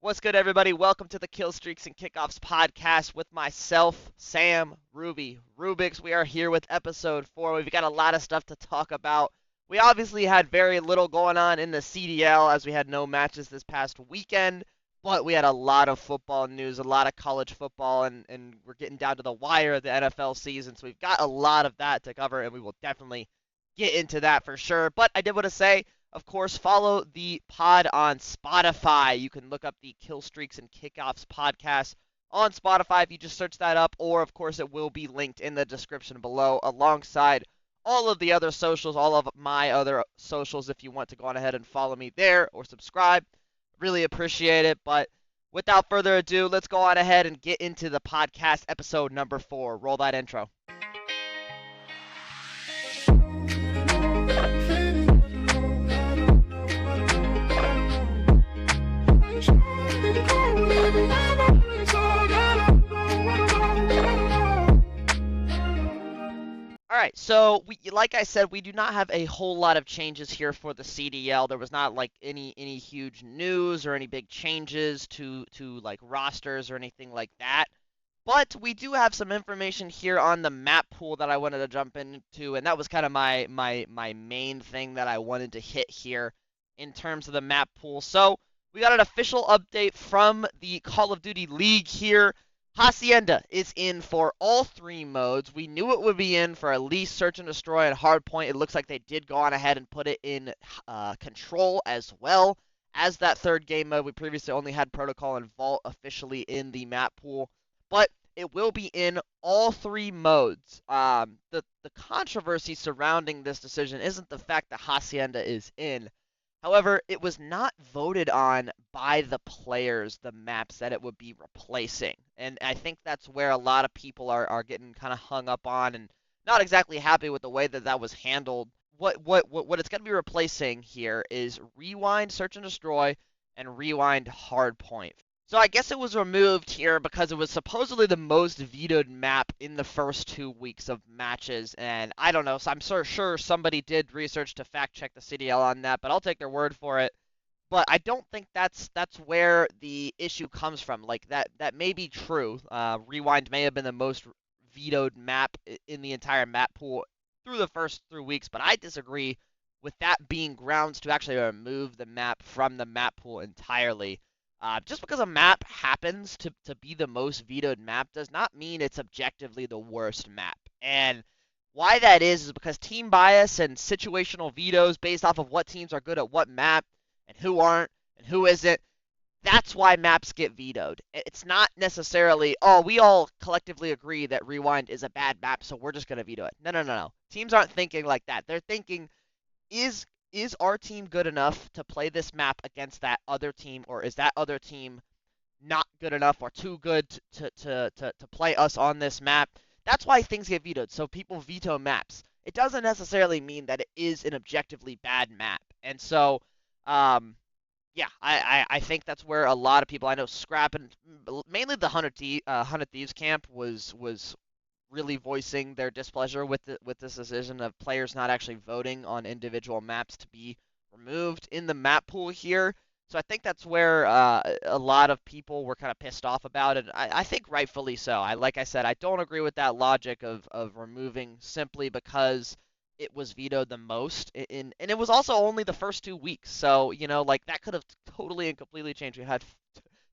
What's good, everybody? Welcome to the Killstreaks and Kickoffs Podcast with myself, Sam, Rubix. We are here with episode 4. We've got a lot of stuff to talk about. We obviously had very little going on in the CDL as we had no matches this past weekend, but we had a lot of football news, a lot of college football, and we're getting down to the wire of the NFL season, so we've got a lot of that to cover, and we will definitely get into that for sure. But I did want to say, of course, follow the pod on Spotify. You can look up the Killstreaks and Kickoffs podcast on Spotify if you just search that up, or of course it will be linked in the description below alongside all of the other socials, all of my other socials if you want to go on ahead and follow me there or subscribe. Really appreciate it. But without further ado, let's go on ahead and get into the podcast episode number 4. Roll that intro. All right, so like I said, we do not have a whole lot of changes here for the CDL. There was not like any huge news or any big changes to like rosters or anything like that. But we do have some information here on the map pool that I wanted to jump into, and that was kind of my main thing that I wanted to hit here in terms of the map pool. So we got an official update from the Call of Duty League here. Hacienda is in for all 3 modes. We knew it would be in for at least Search and Destroy and Hardpoint. It looks like they did go on ahead and put it in Control as well as that 3rd game mode. We previously only had Protocol and Vault officially in the map pool, but it will be in all 3 modes. The controversy surrounding this decision isn't the fact that Hacienda is in. However, it was not voted on by the players, the maps that it would be replacing. And I think that's where a lot of people are getting kind of hung up on and not exactly happy with the way that that was handled. What it's going to be replacing here is Rewind, Search and Destroy, and Rewind Hardpoint. So I guess it was removed here because it was supposedly the most vetoed map in the first 2 weeks of matches, and I don't know, so I'm sure somebody did research to fact check the CDL on that, but I'll take their word for it. But I don't think that's where the issue comes from. Like that may be true. Rewind may have been the most vetoed map in the entire map pool through the first 3 weeks, but I disagree with that being grounds to actually remove the map from the map pool entirely. Just because a map happens to be the most vetoed map does not mean it's objectively the worst map. And why that is because team bias and situational vetoes based off of what teams are good at what map and who aren't and who isn't, that's why maps get vetoed. It's not necessarily, oh, we all collectively agree that Rewind is a bad map, so we're just going to veto it. No. Teams aren't thinking like that. They're thinking, is our team good enough to play this map against that other team, or is that other team not good enough or too good to play us on this map? That's why things get vetoed. So people veto maps. It doesn't necessarily mean that it is an objectively bad map. And so, yeah, I think that's where a lot of people, I know Scrap and mainly the Hunted Thieves camp was really voicing their displeasure with this decision of players not actually voting on individual maps to be removed in the map pool here. So I think that's where a lot of people were kind of pissed off about it. I think rightfully so. Like I said, I don't agree with that logic of removing simply because it was vetoed the most. And it was also only the first 2 weeks. So, like that could have totally and completely changed. We had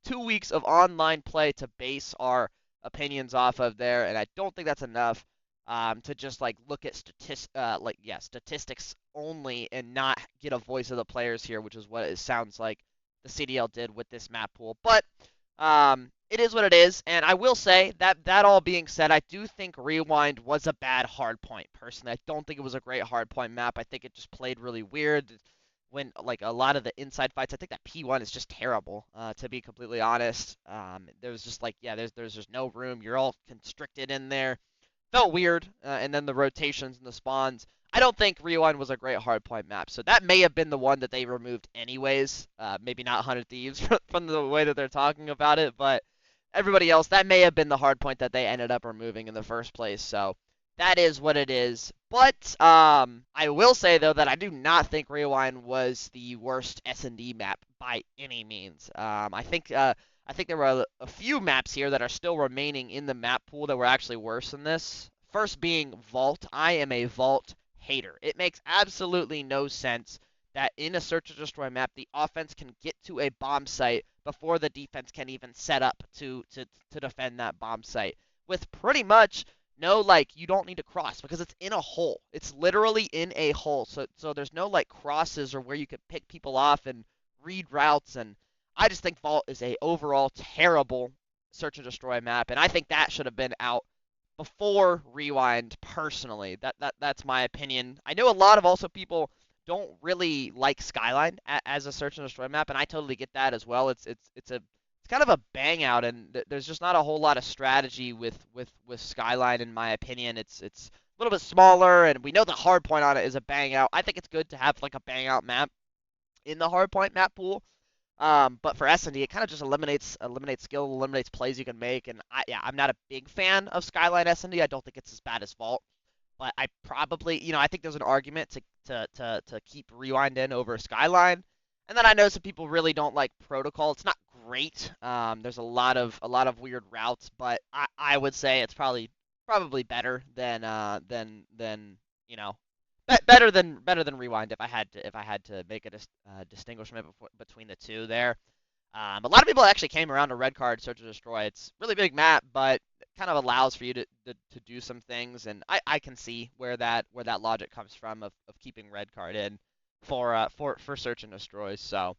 2 weeks of online play to base our opinions off of there, and I don't think that's enough to just like look at statistics only and not get a voice of the players here, which is what it sounds like the CDL did with this map pool. But it is what it is, and I will say that all being said, I do think Rewind was a bad hardpoint. Personally, I don't think it was a great hardpoint map. I think it just played really weird. When like a lot of the inside fights, I think that P1 is just terrible, to be completely honest. There was just like, yeah, there's just no room. You're all constricted in there. Felt weird, and then the rotations and the spawns. I don't think Rewind was a great hardpoint map, so that may have been the one that they removed anyways. Maybe not Hunted Thieves from the way that they're talking about it, but everybody else, that may have been the hardpoint that they ended up removing in the first place. So That is what it is. But I will say though that I do not think Rewind was the worst S&D map by any means. I think there were a few maps here that are still remaining in the map pool that were actually worse than this. First being Vault. I am a Vault hater. It makes absolutely no sense that in a search and destroy map the offense can get to a bomb site before the defense can even set up to defend that bomb site. With pretty much no, like, you don't need to cross because it's in a hole. It's literally in a hole. So there's no like crosses or where you could pick people off and read routes. And I just think Vault is a overall terrible search and destroy map, and I think that should have been out before Rewind. Personally, that's my opinion. I know a lot of also people don't really like Skyline as a search and destroy map, and I totally get that as well. It's kind of a bang out, and there's just not a whole lot of strategy with Skyline in my opinion. It's a little bit smaller, and we know the hard point on it is a bang out. I think it's good to have like a bang out map in the hard point map pool. But for S&D, it kind of just eliminates skill, eliminates plays you can make, and I'm not a big fan of Skyline S&D. I don't think it's as bad as Vault, but I probably, I think there's an argument to keep Rewind in over Skyline. And then I know some people really don't like Protocol. It's not great. There's a lot of weird routes, but I would say it's probably better than better than Rewind if I had to make a distinguishment between the two there. A lot of people actually came around to Red Card Search and Destroy. It's a really big map, but it kind of allows for you to do some things, and I can see where that logic comes from of keeping Red Card in for Search and Destroy. So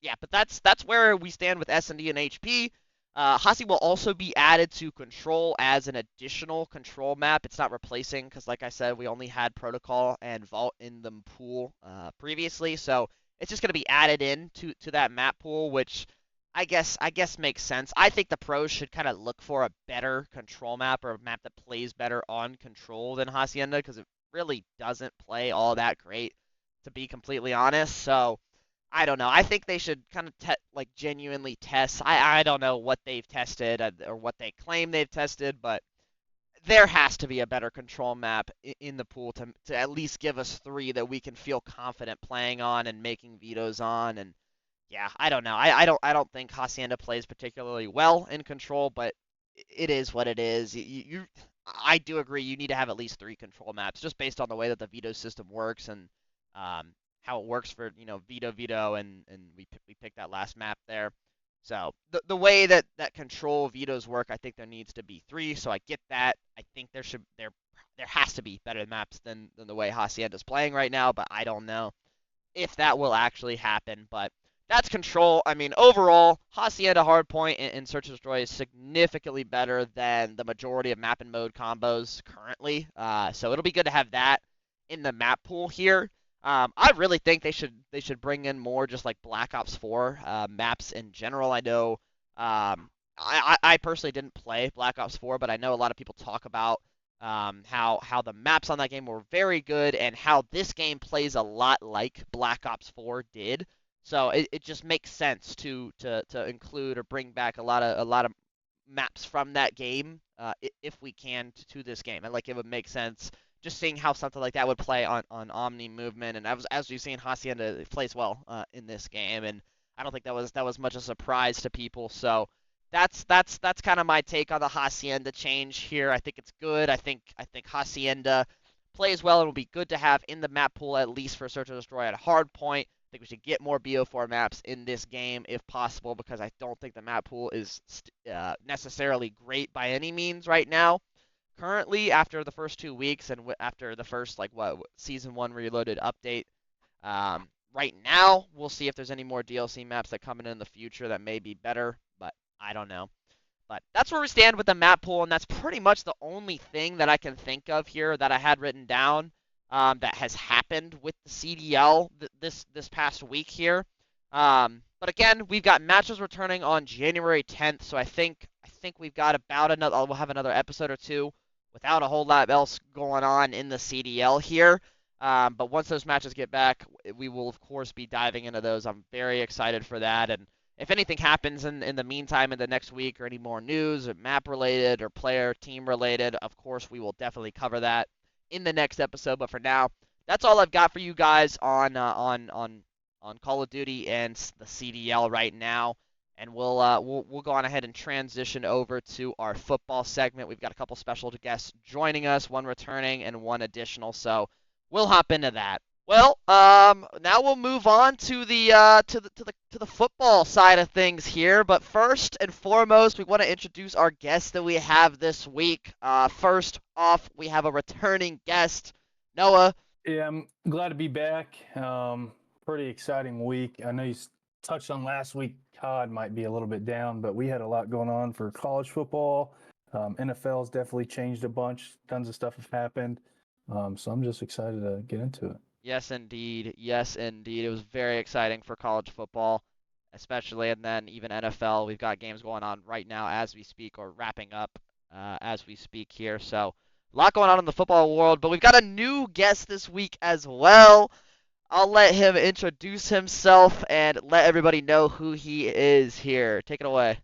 yeah, but that's where we stand with S&D and HP. Hasi will also be added to Control as an additional control map. It's not replacing because, like I said, we only had Protocol and Vault in the pool previously. So it's just going to be added in to that map pool, which I guess makes sense. I think the pros should kind of look for a better control map or a map that plays better on Control than Hacienda because it really doesn't play all that great, to be completely honest. So I don't know. I think they should kind of like genuinely test. I don't know what they've tested or what they claim they've tested, but there has to be a better control map in the pool to at least give us three that we can feel confident playing on and making vetoes on. And yeah, I don't know. I don't think Hacienda plays particularly well in control, but it is what it is. I do agree you need to have at least three control maps just based on the way that the veto system works and how it works for veto and we picked that last map there. So the way that control vetoes work, I think there needs to be three. So I get that. I think there has to be better maps than the way Hacienda's playing right now, but I don't know if that will actually happen. But that's control. I mean, overall, Hacienda Hardpoint and Search and Destroy is significantly better than the majority of map and mode combos currently. So it'll be good to have that in the map pool here. I really think they should bring in more just like Black Ops 4 maps in general. I know I personally didn't play Black Ops 4, but I know a lot of people talk about how the maps on that game were very good and how this game plays a lot like Black Ops 4 did. So it just makes sense to include or bring back a lot of maps from that game if we can to this game. And like it would make sense just seeing how something like that would play on Omni movement, and as you've seen, Hacienda plays well in this game, and I don't think that was much a surprise to people. So that's kind of my take on the Hacienda change here. I think it's good. I think Hacienda plays well and will be good to have in the map pool at least for Search and Destroy at a hard point. I think we should get more BO4 maps in this game if possible because I don't think the map pool is necessarily great by any means right now. Currently, after the first 2 weeks and after the first Season 1 Reloaded update, right now we'll see if there's any more DLC maps that come in the future that may be better, but I don't know. But that's where we stand with the map pool, and that's pretty much the only thing that I can think of here that I had written down that has happened with the CDL this past week here. But again, we've got matches returning on January 10th, so I think we've got about we'll have another episode or two without a whole lot else going on in the CDL here. But once those matches get back, we will, of course, be diving into those. I'm very excited for that. And if anything happens in the meantime, in the next week, or any more news, or map related, or player team related, of course we will definitely cover that in the next episode. But for now, that's all I've got for you guys on Call of Duty and the CDL right now. And we'll go on ahead and transition over to our football segment. We've got a couple special guests joining us, one returning and one additional. So we'll hop into that. Well, now we'll move on to the football side of things here. But first and foremost, we want to introduce our guest that we have this week. First off, we have a returning guest, Noah. Yeah, I'm glad to be back. Pretty exciting week. I know you touched on last week. COD might be a little bit down, but we had a lot going on for college football. NFL's definitely changed a bunch. Tons of stuff have happened. So I'm just excited to get into it. Yes, indeed. Yes, indeed. It was very exciting for college football, especially, and then even NFL. We've got games going on right now as we speak, or wrapping up as we speak here. So a lot going on in the football world, but we've got a new guest this week as well. I'll let him introduce himself and let everybody know who he is here. Take it away.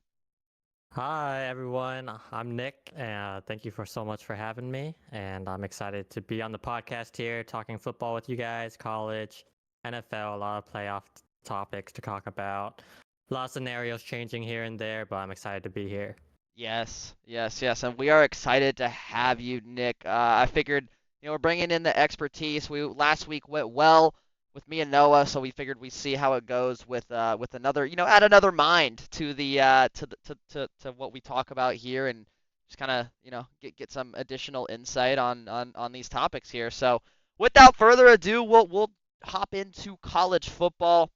Hi, everyone. I'm Nick. Thank you so much for having me. And I'm excited to be on the podcast here, talking football with you guys, college, NFL, a lot of playoff topics to talk about. A lot of scenarios changing here and there, but I'm excited to be here. Yes, yes, yes. And we are excited to have you, Nick. I figured, we're bringing in the expertise. Last week went well with me and Noah, so we figured we'd see how it goes with another, add another mind to the to what we talk about here, and just kind of, get some additional insight on these topics here. So without further ado, we'll hop into college football,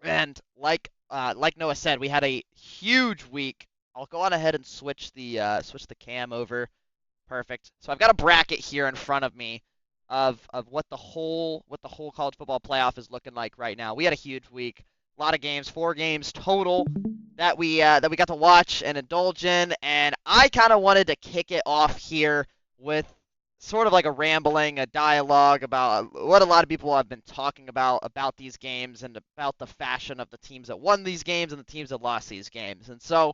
and like Noah said, we had a huge week. I'll go on ahead and switch the cam over. Perfect. So I've got a bracket here in front of me of what the whole college football playoff is looking like right now. We had a huge week, a lot of games, 4 games total that we got to watch and indulge in, and I kind of wanted to kick it off here with sort of like a dialogue about what a lot of people have been talking about these games and about the fashion of the teams that won these games and the teams that lost these games. And so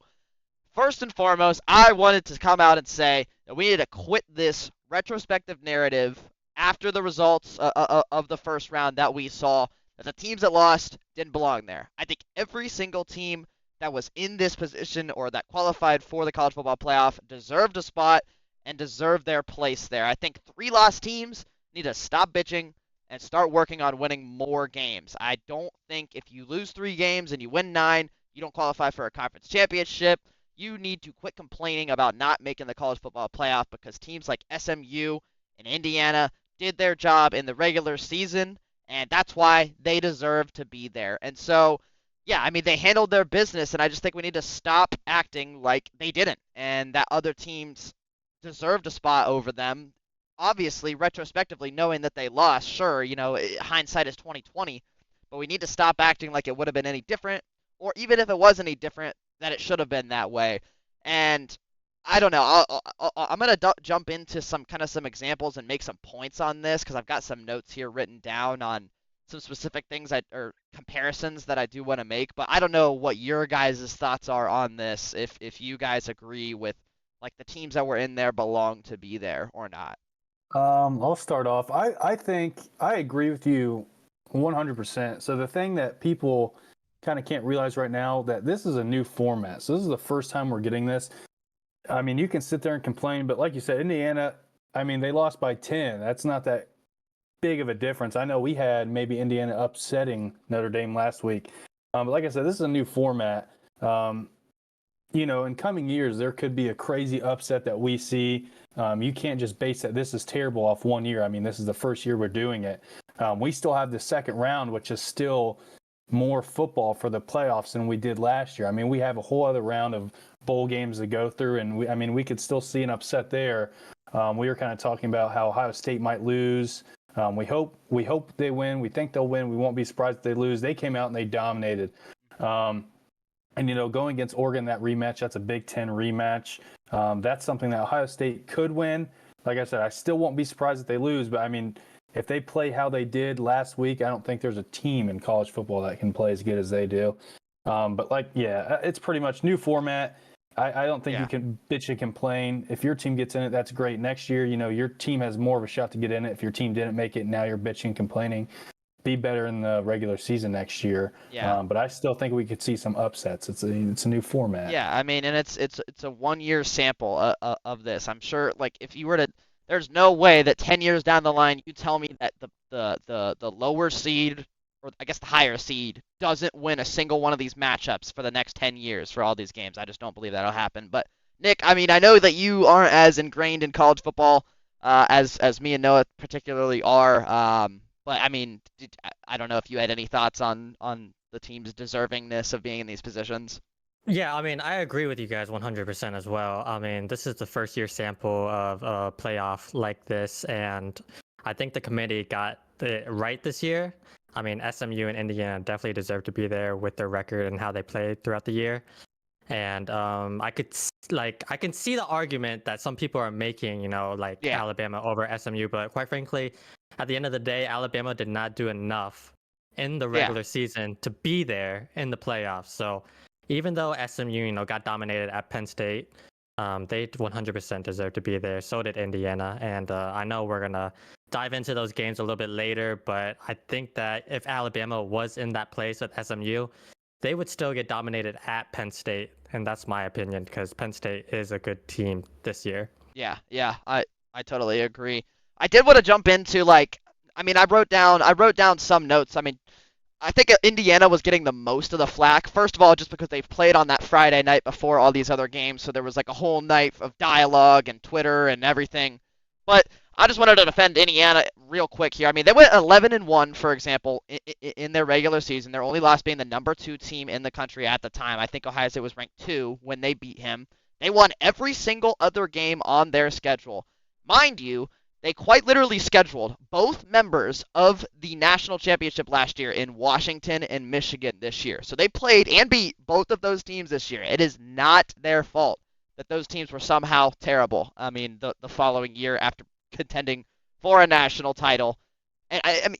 first and foremost, I wanted to come out and say that we need to quit this retrospective narrative after the results of the first round that we saw, that the teams that lost didn't belong there. I think every single team that was in this position or that qualified for the college football playoff deserved a spot and deserved their place there. I think 3 lost teams need to stop bitching and start working on winning more games. I don't think if you lose 3 games and you win 9, you don't qualify for a conference championship. You need to quit complaining about not making the college football playoff, because teams like SMU and Indiana did their job in the regular season, and that's why they deserve to be there. And so, yeah, I mean, they handled their business, and I just think we need to stop acting like they didn't and that other teams deserved a spot over them. Obviously, retrospectively, knowing that they lost, sure, hindsight is 20/20, but we need to stop acting like it would have been any different, or even if it was any different, that it should have been that way. And I don't know. I'm gonna jump into some examples and make some points on this, because I've got some notes here written down on some specific things or comparisons that I do want to make. But I don't know what your guys' thoughts are on this. If you guys agree with like the teams that were in there belong to be there or not. I'll start off. I think I agree with you 100%. So the thing that people kind of can't realize right now, that this is a new format. So this is the first time we're getting this. I mean, you can sit there and complain, but like you said, Indiana, I mean, they lost by 10. That's not that big of a difference. I know we had maybe Indiana upsetting Notre Dame last week. But like I said, this is a new format. In coming years, there could be a crazy upset that we see. You can't just base that this is terrible off one year. I mean, this is the first year we're doing it. We still have the second round, which is still more football for the playoffs than we did last year. I mean, we have a whole other round of bowl games to go through, and we could still see an upset there. We were kind of talking about how Ohio State might lose. We hope they win. We think they'll win. We won't be surprised if they lose. They came out and they dominated. And going against Oregon, that rematch, that's a Big Ten rematch. That's something that Ohio State could win. Like I said, I still won't be surprised if they lose, but I mean, if they play how they did last week, I don't think there's a team in college football that can play as good as they do. But it's pretty much new format. I don't think you can bitch and complain. If your team gets in it, that's great. Next year, your team has more of a shot to get in it. If your team didn't make it, now you're bitching, complaining. Be better in the regular season next year. Yeah. But I still think we could see some upsets. It's a new format. Yeah, I mean, and it's a 1 year sample of this. I'm sure, like, if you were to, there's no way that 10 years down the line you tell me that the lower seed, or I guess the higher seed, doesn't win a single one of these matchups for the next 10 years for all these games. I just don't believe that'll happen. But Nick, I mean, I know that you aren't as ingrained in college football as me and Noah particularly are. But I mean, I don't know if you had any thoughts on the team's deservingness of being in these positions. Yeah, I mean, I agree with you guys 100% as well. I mean, this is the first year sample of a playoff like this, and I think the committee got it right this year. I mean, SMU and Indiana definitely deserve to be there with their record and how they played throughout the year. And I can see the argument that some people are making, Alabama over SMU, but quite frankly, at the end of the day, Alabama did not do enough in the regular season to be there in the playoffs. So even though SMU, got dominated at Penn State, they 100% deserve to be there. So did Indiana. And I know we're going to dive into those games a little bit later, but I think that if Alabama was in that place with SMU, they would still get dominated at Penn State. And that's my opinion, because Penn State is a good team this year. Yeah, I totally agree. I did want to jump into, I wrote down some notes. I mean, I think Indiana was getting the most of the flack. First of all, just because they've played on that Friday night before all these other games, so there was like a whole night of dialogue and Twitter and everything. But I just wanted to defend Indiana real quick here. I mean, they went 11-1, for example, in their regular season. Their only loss being the number 2 team in the country at the time. I think Ohio State was ranked 2 when they beat him. They won every single other game on their schedule. Mind you, they quite literally scheduled both members of the national championship last year in Washington and Michigan this year. So they played and beat both of those teams this year. It is not their fault that those teams were somehow terrible. I mean, the following year after contending for a national title. And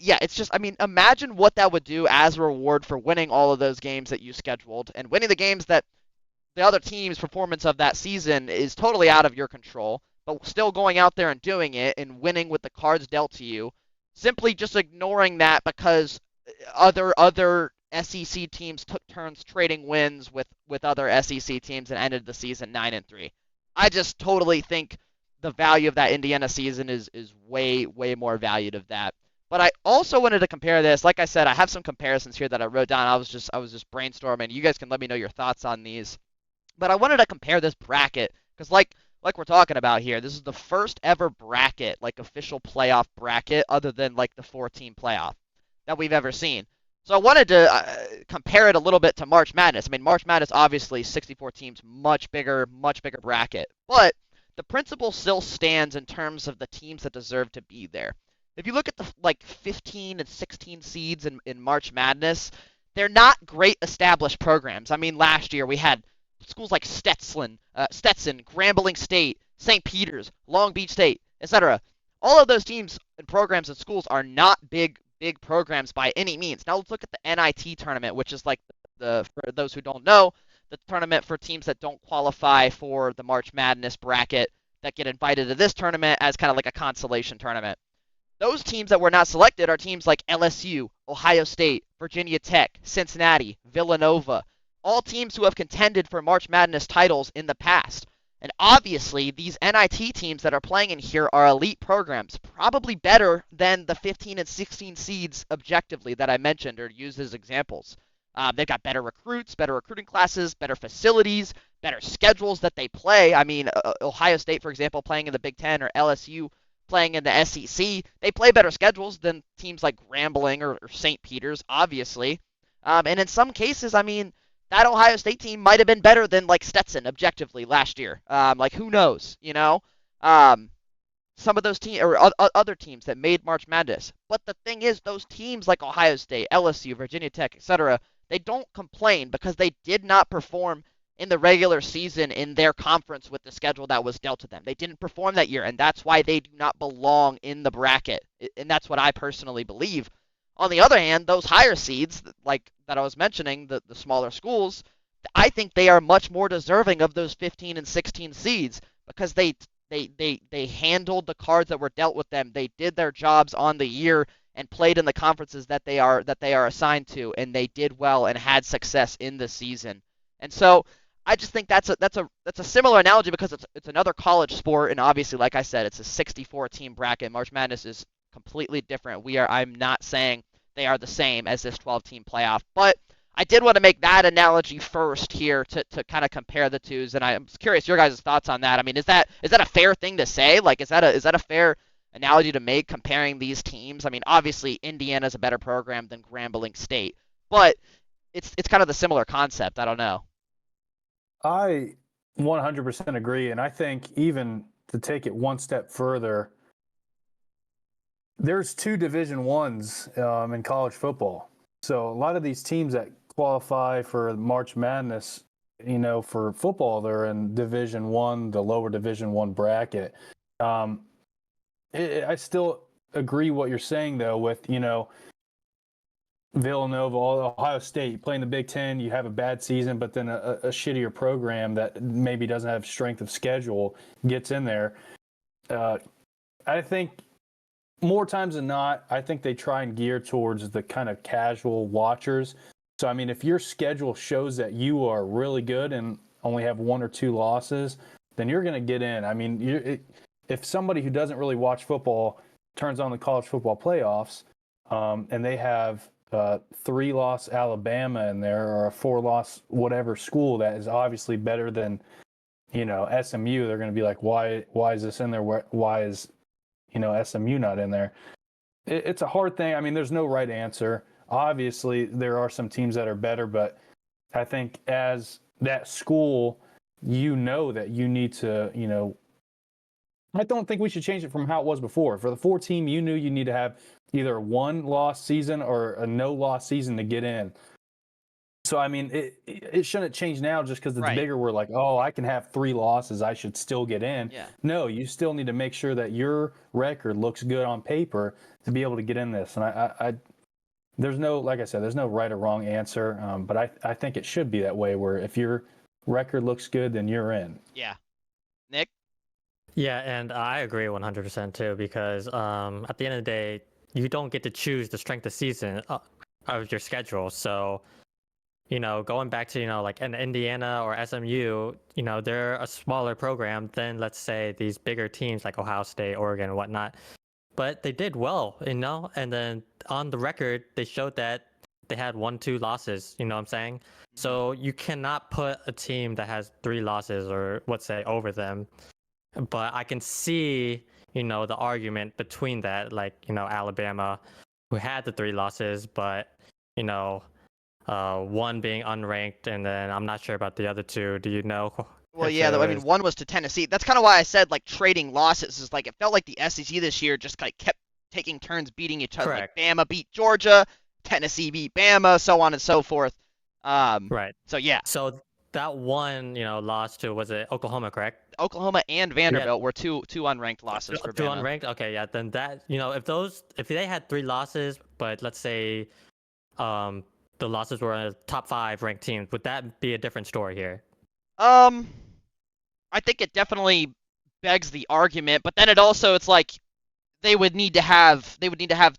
imagine what that would do as a reward for winning all of those games that you scheduled and winning the games that the other team's performance of that season is totally out of your control, but still going out there and doing it and winning with the cards dealt to you, simply just ignoring that because other SEC teams took turns trading wins with other SEC teams and ended the season 9-3. I just totally think the value of that Indiana season is way more valued of that. But I also wanted to compare this. Like I said, I have some comparisons here that I wrote down. I was just brainstorming. You guys can let me know your thoughts on these. But I wanted to compare this bracket because like we're talking about here, this is the first ever bracket, like official playoff bracket, other than like the 4-team playoff that we've ever seen. So I wanted to compare it a little bit to March Madness. I mean, March Madness, obviously, 64 teams, much bigger bracket. But the principle still stands in terms of the teams that deserve to be there. If you look at the 15 and 16 seeds in March Madness, they're not great established programs. I mean, last year we had schools like Stetson, Grambling State, St. Peter's, Long Beach State, etc. All of those teams and programs and schools are not big programs by any means. Now let's look at the NIT tournament, which is like for those who don't know, the tournament for teams that don't qualify for the March Madness bracket that get invited to this tournament as kind of like a consolation tournament. Those teams that were not selected are teams like LSU, Ohio State, Virginia Tech, Cincinnati, Villanova, all teams who have contended for March Madness titles in the past. And obviously, these NIT teams that are playing in here are elite programs, probably better than the 15 and 16 seeds objectively that I mentioned or used as examples. They've got better recruits, better recruiting classes, better facilities, better schedules that they play. I mean, Ohio State, for example, playing in the Big Ten, or LSU playing in the SEC, they play better schedules than teams like Grambling or St. Peter's, obviously. And in some cases, I mean, that Ohio State team might have been better than like Stetson objectively last year. Who knows, you know? Some of those teams or other teams that made March Madness. But the thing is, those teams like Ohio State, LSU, Virginia Tech, etc., they don't complain because they did not perform in the regular season in their conference with the schedule that was dealt to them. They didn't perform that year, and that's why they do not belong in the bracket. And that's what I personally believe. On the other hand, those higher seeds, like that I was mentioning, the smaller schools, I think they are much more deserving of those 15 and 16 seeds because they handled the cards that were dealt with them. They did their jobs on the year and played in the conferences that they are assigned to, and they did well and had success in the season. And so I just think that's a similar analogy because it's another college sport, and obviously, like I said, it's a 64 team bracket. March Madness is completely different. I'm not saying they are the same as this 12 team playoff, but I did want to make that analogy first here to kind of compare the twos, and I'm curious your guys' thoughts on that. I mean, is that a fair thing to say? Like, is that a fair analogy to make comparing these teams? I mean, obviously Indiana's a better program than Grambling State, but it's kind of the similar concept. I don't know. I 100% agree, and I think even to take it one step further, there's 2 Division Ones in college football. So a lot of these teams that qualify for March Madness, for football, they're in Division One, the lower Division One bracket. I still agree what you're saying though with Villanova, Ohio State, playing the Big Ten, you have a bad season, but then a shittier program that maybe doesn't have strength of schedule gets in there. I think more times than not, I think they try and gear towards the kind of casual watchers. So, I mean, if your schedule shows that you are really good and only have 1 or 2 losses, then you're going to get in. I mean, if somebody who doesn't really watch football turns on the college football playoffs and they have 3-loss Alabama in there or a 4-loss whatever school that is obviously better than, SMU, they're going to be like, why is this in there? Why is, SMU not in there? It's a hard thing. I mean, there's no right answer. Obviously, there are some teams that are better, but I think as that school, that you need to, I don't think we should change it from how it was before. For the 4 team, you need to have either a 1-loss season or a no-loss season to get in. So, I mean, it shouldn't change now just because it's bigger. We're like, oh, I can have 3 losses. I should still get in. Yeah. No, you still need to make sure that your record looks good on paper to be able to get in this. And I there's no, like I said, there's no right or wrong answer. But I think it should be that way where if your record looks good, then you're in. Yeah. Nick? Yeah, and I agree 100% too, because at the end of the day, you don't get to choose the strength of season of your schedule. So, going back to, like an Indiana or SMU, they're a smaller program than, let's say, these bigger teams like Ohio State, Oregon, and whatnot. But they did well, and then on the record, they showed that they had 1-2 losses, you know what I'm saying? So you cannot put a team that has 3 losses or, let's say, over them. But I can see, the argument between that, like, Alabama, who had the 3 losses, but, one being unranked, and then I'm not sure about the other 2. Do you know? Well, yeah, I mean, one was to Tennessee. That's kind of why I said, like, trading losses is like, it felt like the SEC this year just like kept taking turns beating each other. Correct. Like, Bama beat Georgia, Tennessee beat Bama, so on and so forth. Right. So, yeah. So that one, loss to, was it Oklahoma, correct? Oklahoma and Vanderbilt were two unranked losses for 2 Bama. unranked? Okay, yeah, then that, if they had 3 losses, but let's say the losses were in a top 5 ranked teams, would that be a different story here? I think it definitely begs the argument, but then it's like they would need to have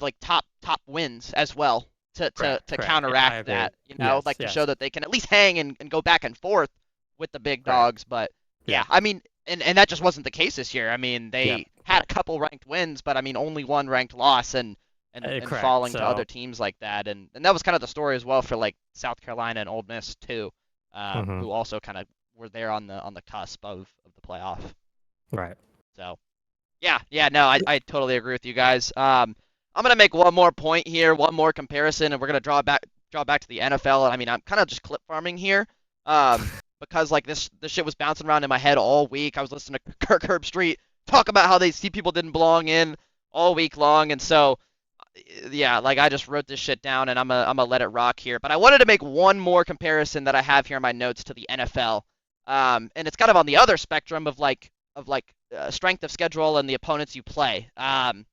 like top wins as well to counteract that, Yes, to show that they can at least hang and go back and forth with the big dogs. But yeah, I mean, and that just wasn't the case this year. I mean, they had a couple ranked wins, but I mean, only 1 ranked loss and falling to other teams like that, and that was kind of the story as well for like South Carolina and Ole Miss too, who also kind of were there on the cusp of the playoff. Right. So, no, I totally agree with you guys. I'm gonna make one more point here, one more comparison, and we're gonna draw back to the NFL. And I mean, I'm kind of just clip farming here, because like this shit was bouncing around in my head all week. I was listening to Kirk Herbstreit talk about how they see people didn't belong in all week long, and so yeah, like I just wrote this shit down and I'm gonna let it rock here. But I wanted to make one more comparison that I have here in my notes to the NFL, and it's kind of on the other spectrum of strength of schedule and the opponents you play. And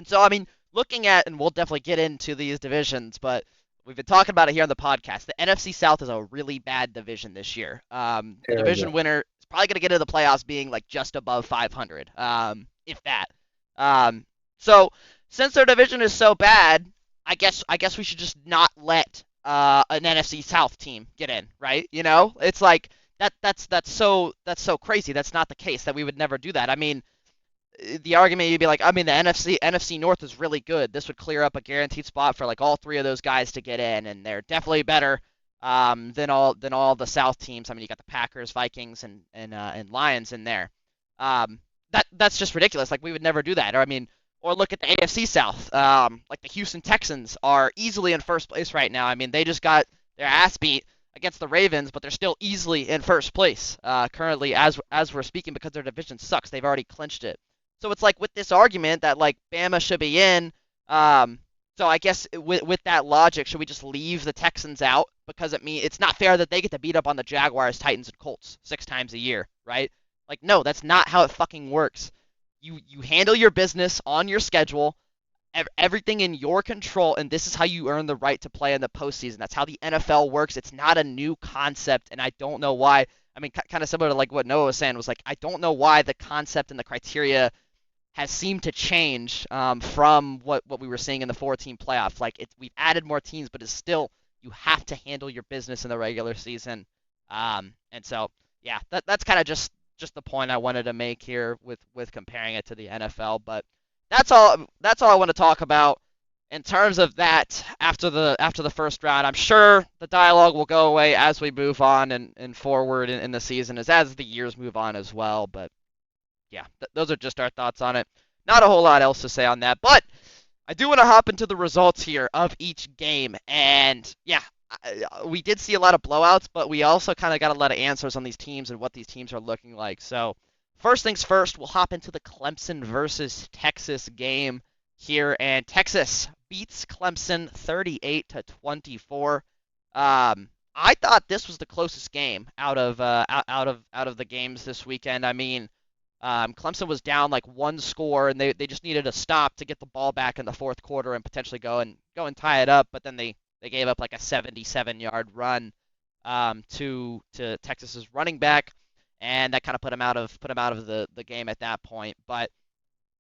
so I mean, looking at, and we'll definitely get into these divisions, but we've been talking about it here on the podcast. The NFC South is a really bad division this year. The division Terrible. winner is probably going to get into the playoffs being like just above 500, if that. Um, so since their division is so bad, I guess we should just not let an NFC South team get in, right? You know, it's like that's so crazy. That's not the case. That we would never do that. I mean, the argument you'd be like, I mean, the NFC North is really good. This would clear up a guaranteed spot for like all three of those guys to get in, and they're definitely better than all the South teams. I mean, you got the Packers, Vikings, and Lions in there. That's just ridiculous. Like we would never do that. Or I mean, or look at the AFC South. Like the Houston Texans are easily in first place right now. I mean, they just got their ass beat against the Ravens, but they're still easily in first place currently as we're speaking because their division sucks. They've already clinched it. So it's like with this argument that like Bama should be in. So I guess with that logic, should we just leave the Texans out because it's not fair that they get to beat up on the Jaguars, Titans, and Colts 6 times a year, right? Like no, that's not how it fucking works. You handle your business on your schedule, everything in your control, and this is how you earn the right to play in the postseason. That's how the NFL works. It's not a new concept, and I don't know why. I mean, kind of similar to like what Noah was saying was like I don't know why the concept and the criteria has seemed to change from what we were seeing in the 4-team playoff. Like we've added more teams, but it's still you have to handle your business in the regular season. And so yeah, that's kind of just the point I wanted to make here with comparing it to the NFL. But that's all I want to talk about in terms of that after the first round. I'm sure the dialogue will go away as we move on and forward in the season as the years move on as well. But yeah, those are just our thoughts on it. Not a whole lot else to say on that, but I do want to hop into the results here of each game. And yeah, we did see a lot of blowouts, but we also kind of got a lot of answers on these teams and what these teams are looking like. So first things first, we'll hop into the Clemson versus Texas game here, and Texas beats Clemson 38-24. I thought this was the closest game out of the games this weekend. I mean, Clemson was down like one score, and they just needed a stop to get the ball back in the fourth quarter and potentially go and tie it up. But then they gave up like a 77-yard run to Texas's running back, and that kind of put him out of the game at that point. But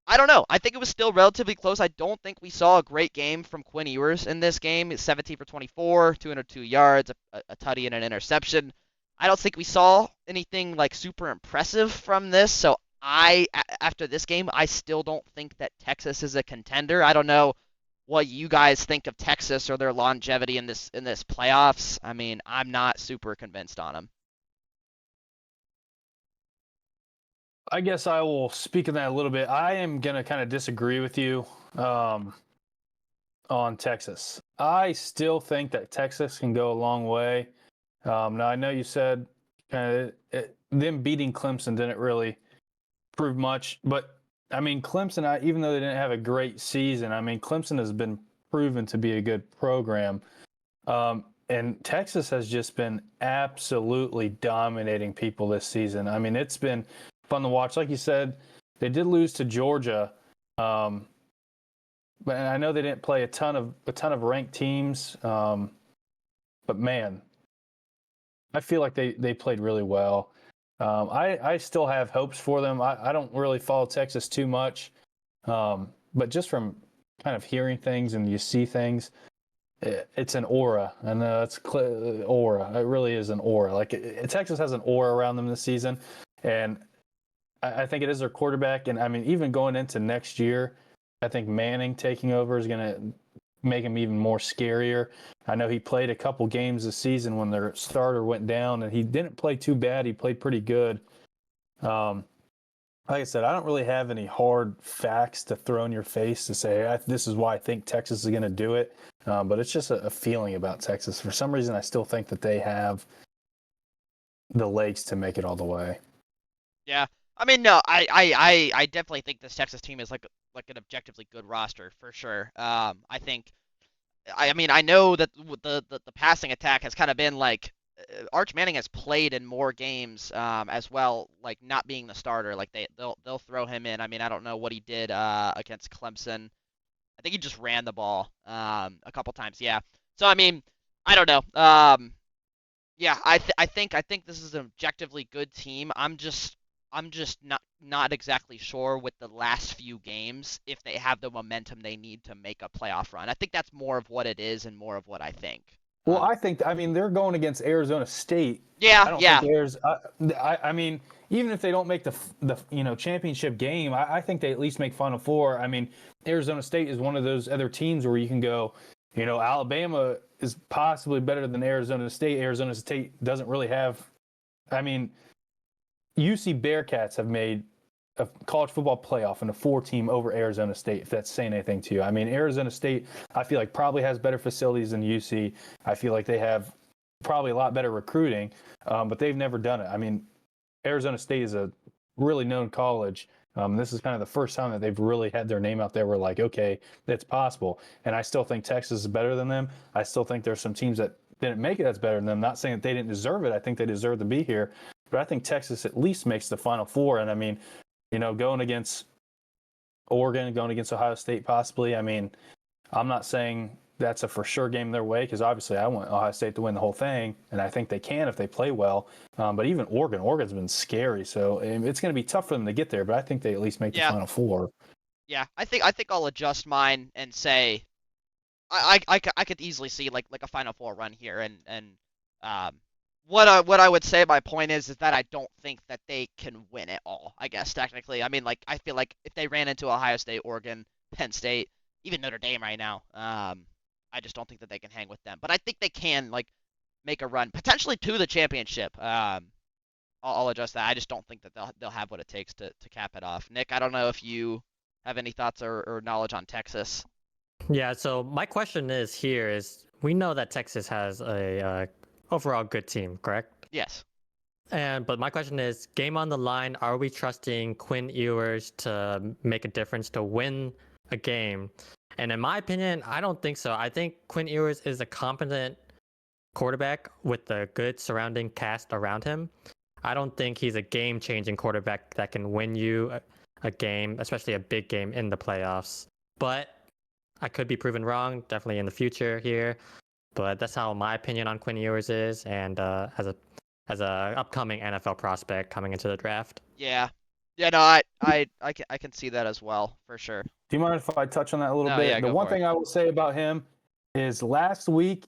I don't know. I think it was still relatively close. I don't think we saw a great game from Quinn Ewers in this game. It's 17 for 24, 202 yards, a tutty, and an interception. I don't think we saw anything like super impressive from this. So after this game, I still don't think that Texas is a contender. I don't know what you guys think of Texas or their longevity in this playoffs. I mean, I'm not super convinced on them. I guess I will speak on that a little bit. I am going to kind of disagree with you on Texas. I still think that Texas can go a long way. Now, I know you said them beating Clemson didn't really prove much, but I mean, Clemson, even though they didn't have a great season, I mean, Clemson has been proven to be a good program. And Texas has just been absolutely dominating people this season. I mean, it's been fun to watch. Like you said, they did lose to Georgia, but I know they didn't play a ton of ranked teams. But man, I feel like they played really well. I still have hopes for them. I don't really follow Texas too much, but just from kind of hearing things and you see things, it's an aura, and it's aura. It really is an aura. Like Texas has an aura around them this season, and I think it is their quarterback. And I mean, even going into next year, I think Manning taking over is going to make him even more scarier. I know he played a couple games this season when their starter went down, and he didn't play too bad. He played pretty good. Like I said, I don't really have any hard facts to throw in your face to say this is why I think Texas is going to do it. But it's just a feeling about Texas. For some reason, I still think that they have the legs to make it all the way. Yeah, I mean, no, I definitely think this Texas team is like an objectively good roster for sure. I think, I mean, I know that the passing attack has kind of been like Arch Manning has played in more games as well, like not being the starter. Like they'll throw him in. I mean, I don't know what he did against Clemson. think he just ran the ball a couple times. Yeah. So I mean, I don't know. Yeah, I think this is an objectively good team. I'm just not exactly sure with the last few games if they have the momentum they need to make a playoff run. I think that's more of what it is and more of what I think. Well, I mean, they're going against Arizona State. Yeah, I don't yeah, think there's. I mean, even if they don't make the championship game, I think they at least make Final Four. I mean, Arizona State is one of those other teams where you can go. Alabama is possibly better than Arizona State. Arizona State doesn't really have. I mean, UC Bearcats have made a college football playoff and a 4-team over Arizona State, if that's saying anything to you. I mean, Arizona State, I feel like probably has better facilities than UC. I feel like they have probably a lot better recruiting, but they've never done it. I mean, Arizona State is a really known college. This is kind of the first time that they've really had their name out there. We're like, okay, that's possible. And I still think Texas is better than them. I still think there's some teams that didn't make it that's better than them. Not saying that they didn't deserve it. I think they deserve to be here. But I think Texas at least makes the Final Four. And I mean, going against Oregon, going against Ohio State possibly. I mean, I'm not saying that's a for sure game their way because obviously I want Ohio State to win the whole thing, and I think they can if they play well. But even Oregon's been scary, so it's going to be tough for them to get there. But I think they at least make the Final Four. Yeah. I think I'll adjust mine and say I could easily see like a Final Four run here, and what I would say my point is that I don't think that they can win it all. I guess technically, I mean, like I feel like if they ran into Ohio State, Oregon, Penn State, even Notre Dame right now, I just don't think that they can hang with them. But I think they can like make a run potentially to the championship. I'll adjust that. I just don't think that they'll have what it takes to cap it off. Nick, I don't know if you have any thoughts or knowledge on Texas. Yeah, so my question is we know that Texas has a overall good team, correct? Yes. But my question is, game on the line, are we trusting Quinn Ewers to make a difference to win a game? And in my opinion, I don't think so. I think Quinn Ewers is a competent quarterback with a good surrounding cast around him. I don't think he's a game-changing quarterback that can win you a game, especially a big game in the playoffs. But I could be proven wrong, definitely in the future here. But that's how my opinion on Quinn Ewers is, and as a upcoming NFL prospect coming into the draft. Yeah. Yeah, no, I can see that as well, for sure. Do you mind if I touch on that a little bit? Yeah, the one thing I will say about him is last week,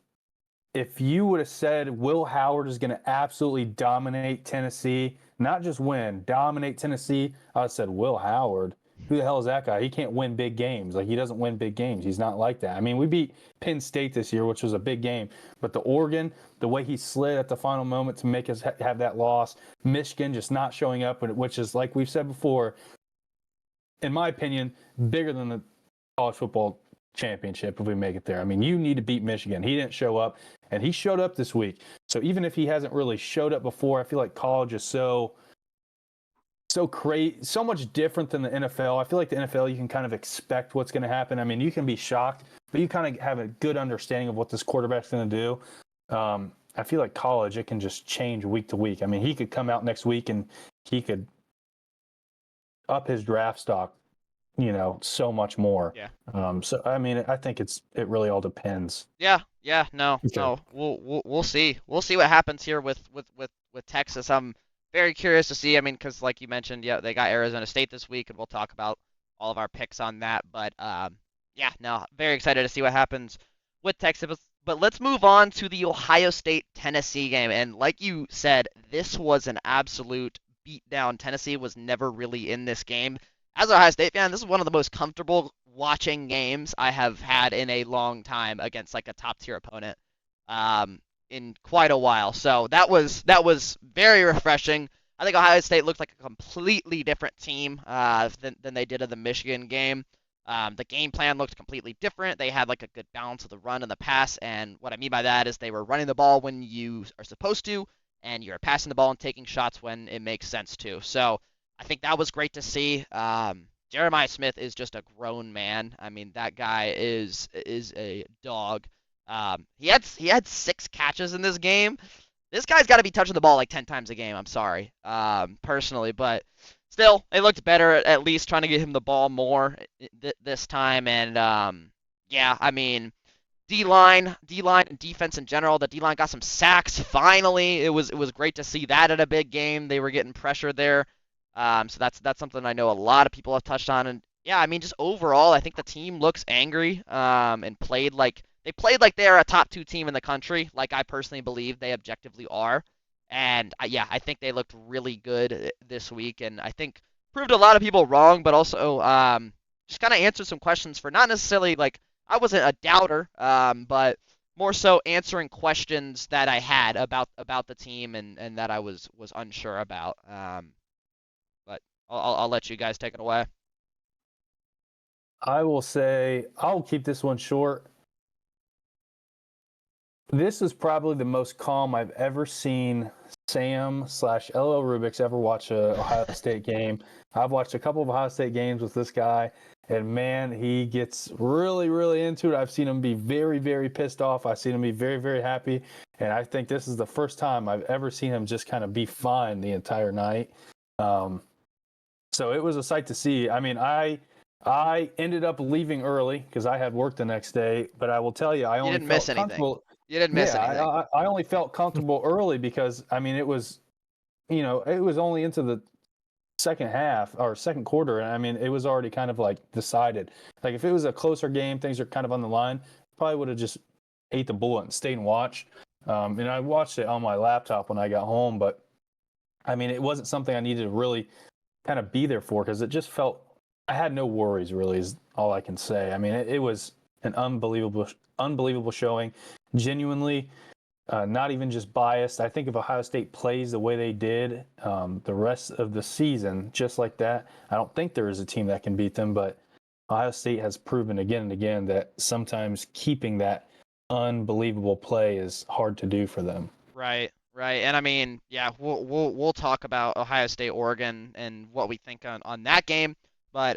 if you would have said Will Howard is going to absolutely dominate Tennessee, not just win, dominate Tennessee, I would have said, Will Howard? Who the hell is that guy? He can't win big games. Like, he doesn't win big games. He's not like that. I mean, we beat Penn State this year, which was a big game. But the Oregon, the way he slid at the final moment to make us have that loss, Michigan just not showing up, which is, like we've said before, in my opinion, bigger than the college football championship if we make it there. I mean, you need to beat Michigan. He didn't show up, and he showed up this week. So even if he hasn't really showed up before, I feel like college is so crazy, so much different than the NFL. I feel like the NFL, you can kind of expect what's going to happen. I mean, you can be shocked, but you kind of have a good understanding of what this quarterback's going to do. I feel like college, it can just change week to week. I mean, he could come out next week and he could up his draft stock, so much more. Yeah. So I mean, I think it really all depends. Yeah. No. Sure. No. We'll see. We'll see what happens here with Texas. I'm very curious to see. I mean, because like you mentioned, yeah, they got Arizona State this week, and we'll talk about all of our picks on that. But yeah, no, very excited to see what happens with Texas. But let's move on to the Ohio State-Tennessee game. And like you said, this was an absolute beatdown. Tennessee was never really in this game. As an Ohio State fan, this is one of the most comfortable watching games I have had in a long time against like a top-tier opponent. In quite a while. So that was very refreshing. I think Ohio State looked like a completely different team than they did in the Michigan game. The game plan looked completely different. They had like a good balance of the run and the pass, and what I mean by that is they were running the ball when you are supposed to, and you're passing the ball and taking shots when it makes sense to. So I think that was great to see. Jeremiah Smith is just a grown man. I mean, that guy is a dog. He had 6 catches in this game. This guy's got to be touching the ball like 10 times a game. I'm sorry, personally, but still, it looked better at least trying to get him the ball more this time. And yeah, I mean, D-line, and defense in general. The D-line got some sacks finally. It was great to see that at a big game. They were getting pressure there. So that's something I know a lot of people have touched on. And yeah, I mean, just overall, I think the team looks angry and played like they are a top 2 team in the country, like I personally believe they objectively are. And yeah, I think they looked really good this week, and I think proved a lot of people wrong, but also just kind of answered some questions for not necessarily like I wasn't a doubter, but more so answering questions that I had about the team and that I was unsure about. But I'll let you guys take it away. I will say I'll keep this one short. This is probably the most calm I've ever seen Sam/LL Rubix ever watch a Ohio State game. I've watched a couple of Ohio State games with this guy, and man, he gets really, really into it. I've seen him be very, very pissed off. I've seen him be very, very happy, and I think this is the first time I've ever seen him just kind of be fine the entire night. So it was a sight to see. I mean, I ended up leaving early because I had work the next day, but I will tell you, I only didn't miss felt anything. comfortable. You didn't miss anything. I only felt comfortable early because, I mean, it was, it was only into the second half or second quarter. And I mean, it was already kind of like decided. Like if it was a closer game, things are kind of on the line, probably would have just ate the bullet and stayed and watched. And I watched it on my laptop when I got home, but I mean, it wasn't something I needed to really kind of be there for because it just felt, I had no worries really is all I can say. I mean, it was an unbelievable showing. Genuinely, not even just biased. I think if Ohio State plays the way they did the rest of the season, just like that, I don't think there is a team that can beat them. But Ohio State has proven again and again that sometimes keeping that unbelievable play is hard to do for them. Right. And I mean, yeah, we'll talk about Ohio State, Oregon, and what we think on that game. But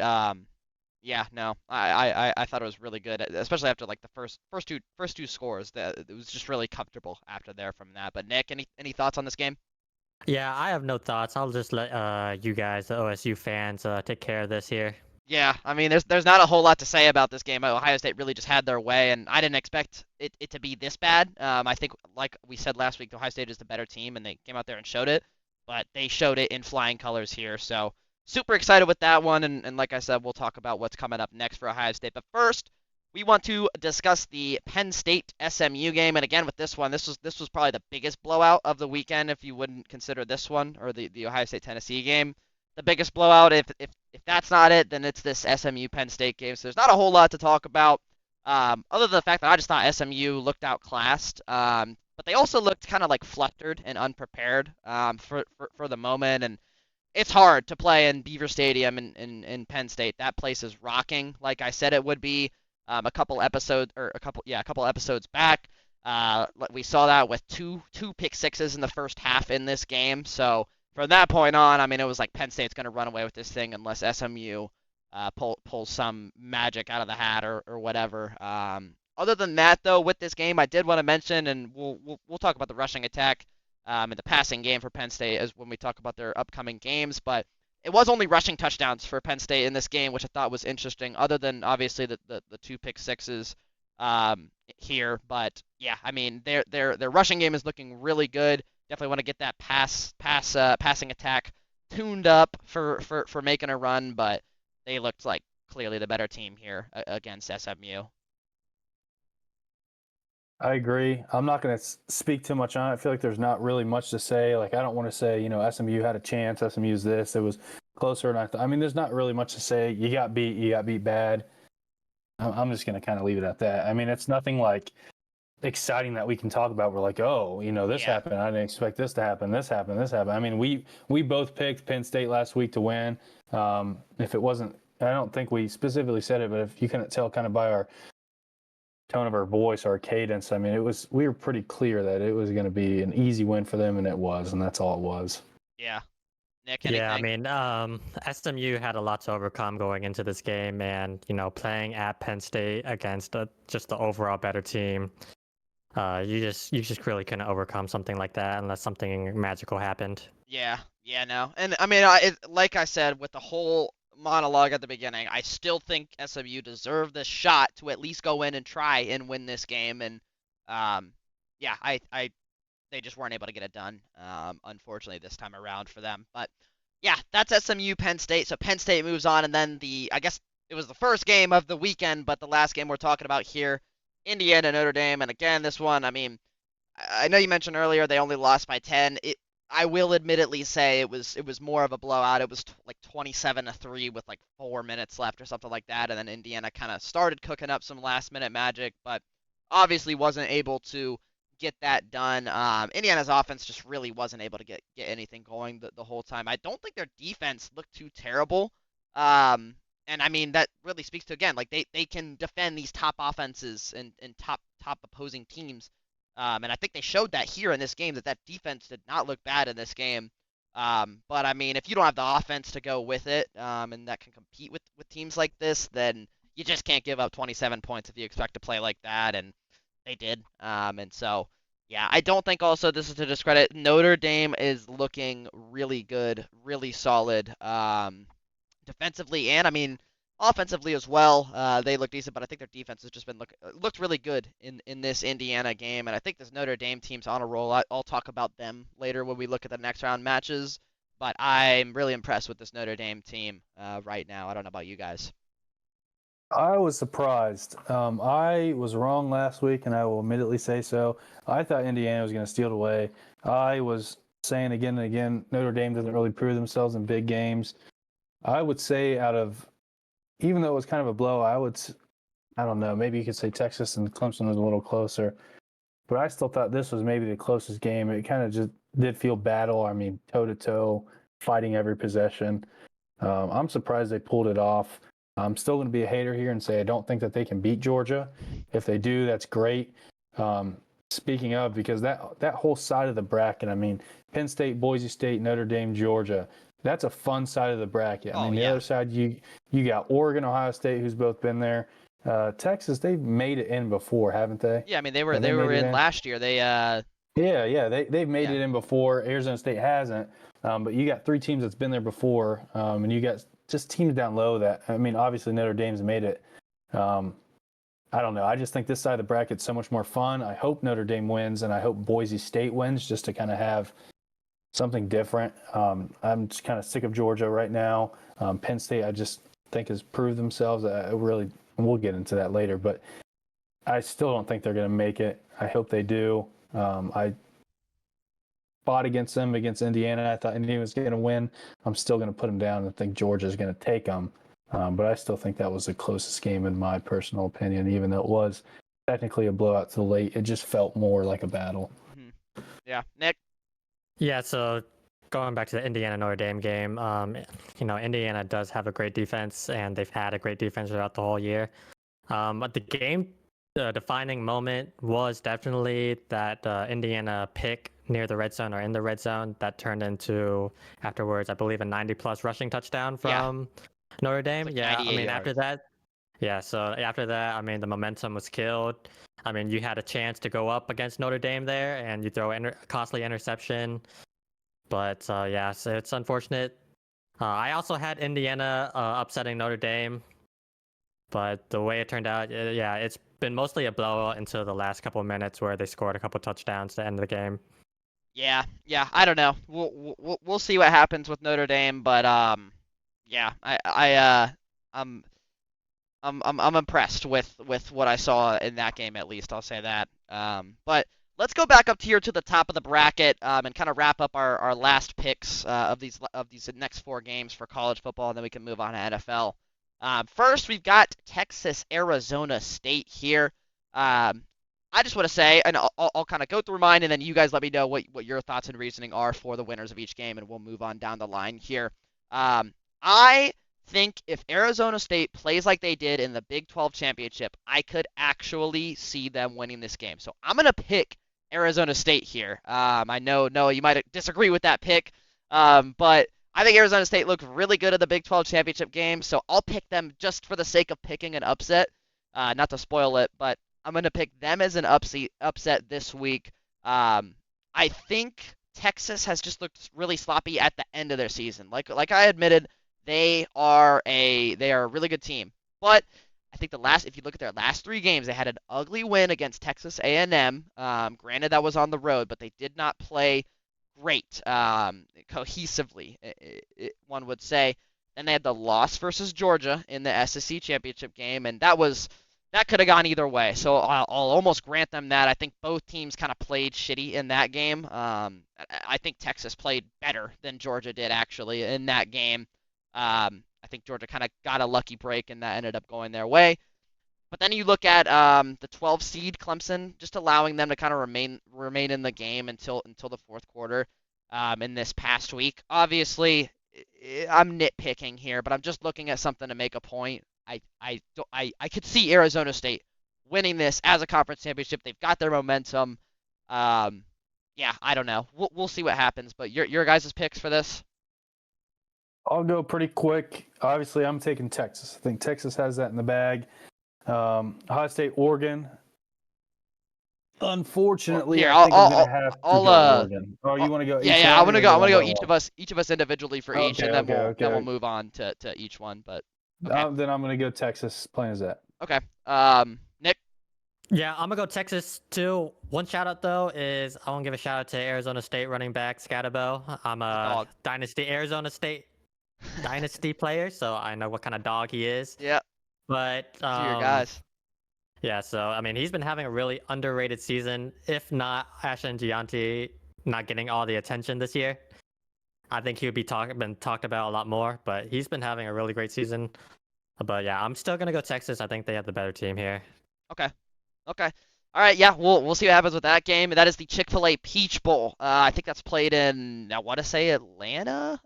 yeah, no, I thought it was really good, especially after like the first two scores. That it was just really comfortable after there from that. But Nick, any thoughts on this game? Yeah, I have no thoughts. I'll just let you guys, the OSU fans, take care of this here. Yeah, I mean, there's not a whole lot to say about this game. Ohio State really just had their way, and I didn't expect it to be this bad. I think, like we said last week, Ohio State is the better team, and they came out there and showed it. But they showed it in flying colors here, so super excited with that one. And like I said, we'll talk about what's coming up next for Ohio State. But first, we want to discuss the Penn State SMU game. And again, with this one, this was probably the biggest blowout of the weekend, if you wouldn't consider this one or the Ohio State Tennessee game the biggest blowout. If that's not it, then it's this SMU Penn State game. So there's not a whole lot to talk about, other than the fact that I just thought SMU looked outclassed. But they also looked kind of like flustered and unprepared for the moment. And it's hard to play in Beaver Stadium in Penn State. That place is rocking, like I said it would be. A couple episodes back. We saw that with two pick sixes in the first half in this game. So from that point on, I mean, it was like Penn State's going to run away with this thing unless SMU pulls some magic out of the hat or whatever. Other than that, though, with this game, I did want to mention, and we'll talk about the rushing attack and the passing game for Penn State as when we talk about their upcoming games, but it was only rushing touchdowns for Penn State in this game, which I thought was interesting, other than obviously the two pick sixes here. But yeah, I mean, their rushing game is looking really good. Definitely want to get that passing attack tuned up for making a run, but they looked like clearly the better team here against SMU. I agree. I'm not going to speak too much on it. I feel like there's not really much to say. Like, I don't want to say, SMU had a chance. SMU's this. It was closer. And I mean, there's not really much to say. You got beat bad. I'm just going to kind of leave it at that. I mean, it's nothing like exciting that we can talk about. We're like, oh, this happened. I didn't expect this to happen. This happened. I mean, we both picked Penn State last week to win. If it wasn't, I don't think we specifically said it, but if you couldn't tell kind of by our tone of our voice, our cadence, I mean, we were pretty clear that it was going to be an easy win for them, and it was, and that's all it was. Yeah. Nick, anything? Yeah, I mean, SMU had a lot to overcome going into this game, and playing at Penn State against just the overall better team, you just really couldn't overcome something like that unless something magical happened. Yeah, no. And I mean, like I said, with the whole monologue at the beginning, I still think SMU deserved this shot to at least go in and try and win this game. And um, yeah, they just weren't able to get it done. Unfortunately, this time around for them. But yeah, that's SMU Penn State. So Penn State moves on, and then I guess it was the first game of the weekend, but the last game we're talking about here, Indiana Notre Dame. And again, this one, I mean, I know you mentioned earlier they only lost by 10. I will admittedly say it was more of a blowout. It was like 27-3 with like 4 minutes left or something like that, and then Indiana kind of started cooking up some last minute magic, but obviously wasn't able to get that done. Indiana's offense just really wasn't able to get anything going the whole time. I don't think their defense looked too terrible. And I mean that really speaks to, again, like they can defend these top offenses and top opposing teams. And I think they showed that here in this game, that defense did not look bad in this game. But I mean, if you don't have the offense to go with it, and that can compete with teams like this, then you just can't give up 27 points if you expect to play like that. And they did. And so, yeah, I don't think also this is to discredit. Notre Dame is looking really good, really solid, defensively, and I mean offensively as well. They look decent, but I think their defense has just been looked really good in this Indiana game, and I think this Notre Dame team's on a roll. I'll talk about them later when we look at the next round matches, but I'm really impressed with this Notre Dame team right now. I don't know about you guys. I was surprised. I was wrong last week, and I will admittedly say so. I thought Indiana was going to steal it away. I was saying again and again, Notre Dame doesn't really prove themselves in big games. I would say even though it was kind of a blow, I don't know, maybe you could say Texas and Clemson was a little closer, but I still thought this was maybe the closest game. It kind of just did feel battle. I mean, toe-to-toe, fighting every possession. I'm surprised they pulled it off. I'm still going to be a hater here and say I don't think that they can beat Georgia. If they do, that's great. Speaking of, because that whole side of the bracket, I mean, Penn State, Boise State, Notre Dame, Georgia, that's a fun side of the bracket. I mean, the other side, you got Oregon, Ohio State, who's both been there. Texas, they've made it in before, haven't they? Yeah, I mean, they were in last year. They've made it in before. Arizona State hasn't. But you got three teams that's been there before, and you got just teams down low that, I mean, obviously Notre Dame's made it. I don't know. I just think this side of the bracket's so much more fun. I hope Notre Dame wins, and I hope Boise State wins just to kind of have something different. I'm just kind of sick of Georgia right now. Penn State, I just think, has proved themselves. We'll get into that later, but I still don't think they're going to make it. I hope they do. I fought against them against Indiana. I thought Indiana was going to win. I'm still going to put them down and think Georgia's going to take them. But I still think that was the closest game in my personal opinion, even though it was technically a blowout to the late. It just felt more like a battle. Mm-hmm. Yeah. Nick? Yeah, so going back to the Indiana-Notre Dame game, Indiana does have a great defense, and they've had a great defense throughout the whole year. But the defining moment was definitely that Indiana pick near the red zone or in the red zone that turned into, afterwards, I believe, a 90-plus rushing touchdown from Notre Dame. Like I mean, yards. after that, I mean, the momentum was killed. I mean, you had a chance to go up against Notre Dame there, and you throw a costly interception. But, so it's unfortunate. I also had Indiana upsetting Notre Dame. But the way it turned out, it's been mostly a blowout until the last couple of minutes where they scored a couple touchdowns to end the game. Yeah, I don't know. We'll see what happens with Notre Dame, but I'm impressed with what I saw in that game, at least. I'll say that. But let's go back up here to the top of the bracket and kind of wrap up our last picks of these next four games for college football, and then we can move on to NFL. First, we've got Texas, Arizona State here. I just want to say, and I'll kind of go through mine, and then you guys let me know what your thoughts and reasoning are for the winners of each game, and we'll move on down the line here. I think if Arizona State plays like they did in the Big 12 championship, I could actually see them winning this game. So I'm going to pick Arizona State here. I know, Noah, you might disagree with that pick, but I think Arizona State looked really good at the Big 12 championship game, so I'll pick them just for the sake of picking an upset, not to spoil it, but I'm going to pick them as an upset this week. I think Texas has just looked really sloppy at the end of their season. Like I admitted, they are a really good team. But I think if you look at their last 3 games, they had an ugly win against Texas A&M. Granted, that was on the road, but they did not play great cohesively, one would say. Then they had the loss versus Georgia in the SEC championship game, and that could have gone either way. So I'll almost grant them that. I think both teams kind of played shitty in that game. I think Texas played better than Georgia did actually in that game. I think Georgia kind of got a lucky break, and that ended up going their way. But then you look at the 12 seed Clemson, just allowing them to kind of remain in the game until the fourth quarter in this past week. Obviously, I'm nitpicking here, but I'm just looking at something to make a point. I could see Arizona State winning this as a conference championship. They've got their momentum. Yeah, I don't know. We'll see what happens. But your guys' picks for this? I'll go pretty quick. Obviously, I'm taking Texas. I think Texas has that in the bag. Ohio State, Oregon. Unfortunately, Here, I think I'm gonna have to go Oregon. Oh, you want to go? Yeah. I'm gonna go each of us individually for each, and then we'll move on to each one. But okay. Then I'm gonna go Texas. Plain as that. Okay. Nick. Yeah, I'm gonna go Texas too. One shout out though is I want to give a shout out to Arizona State running back Scatterbo. I'm a Arizona State dynasty player, so I know what kind of dog he is. Yeah. But to your guys. Yeah, so I mean he's been having a really underrated season. If not Ashton Gianti not getting all the attention this year, I think he would been talked about a lot more. But he's been having a really great season. But yeah, I'm still gonna go Texas. I think they have the better team here. Okay. All right. Yeah, we'll see what happens with that game. That is the Chick-fil-A Peach Bowl. I think that's played in, I want to say Atlanta.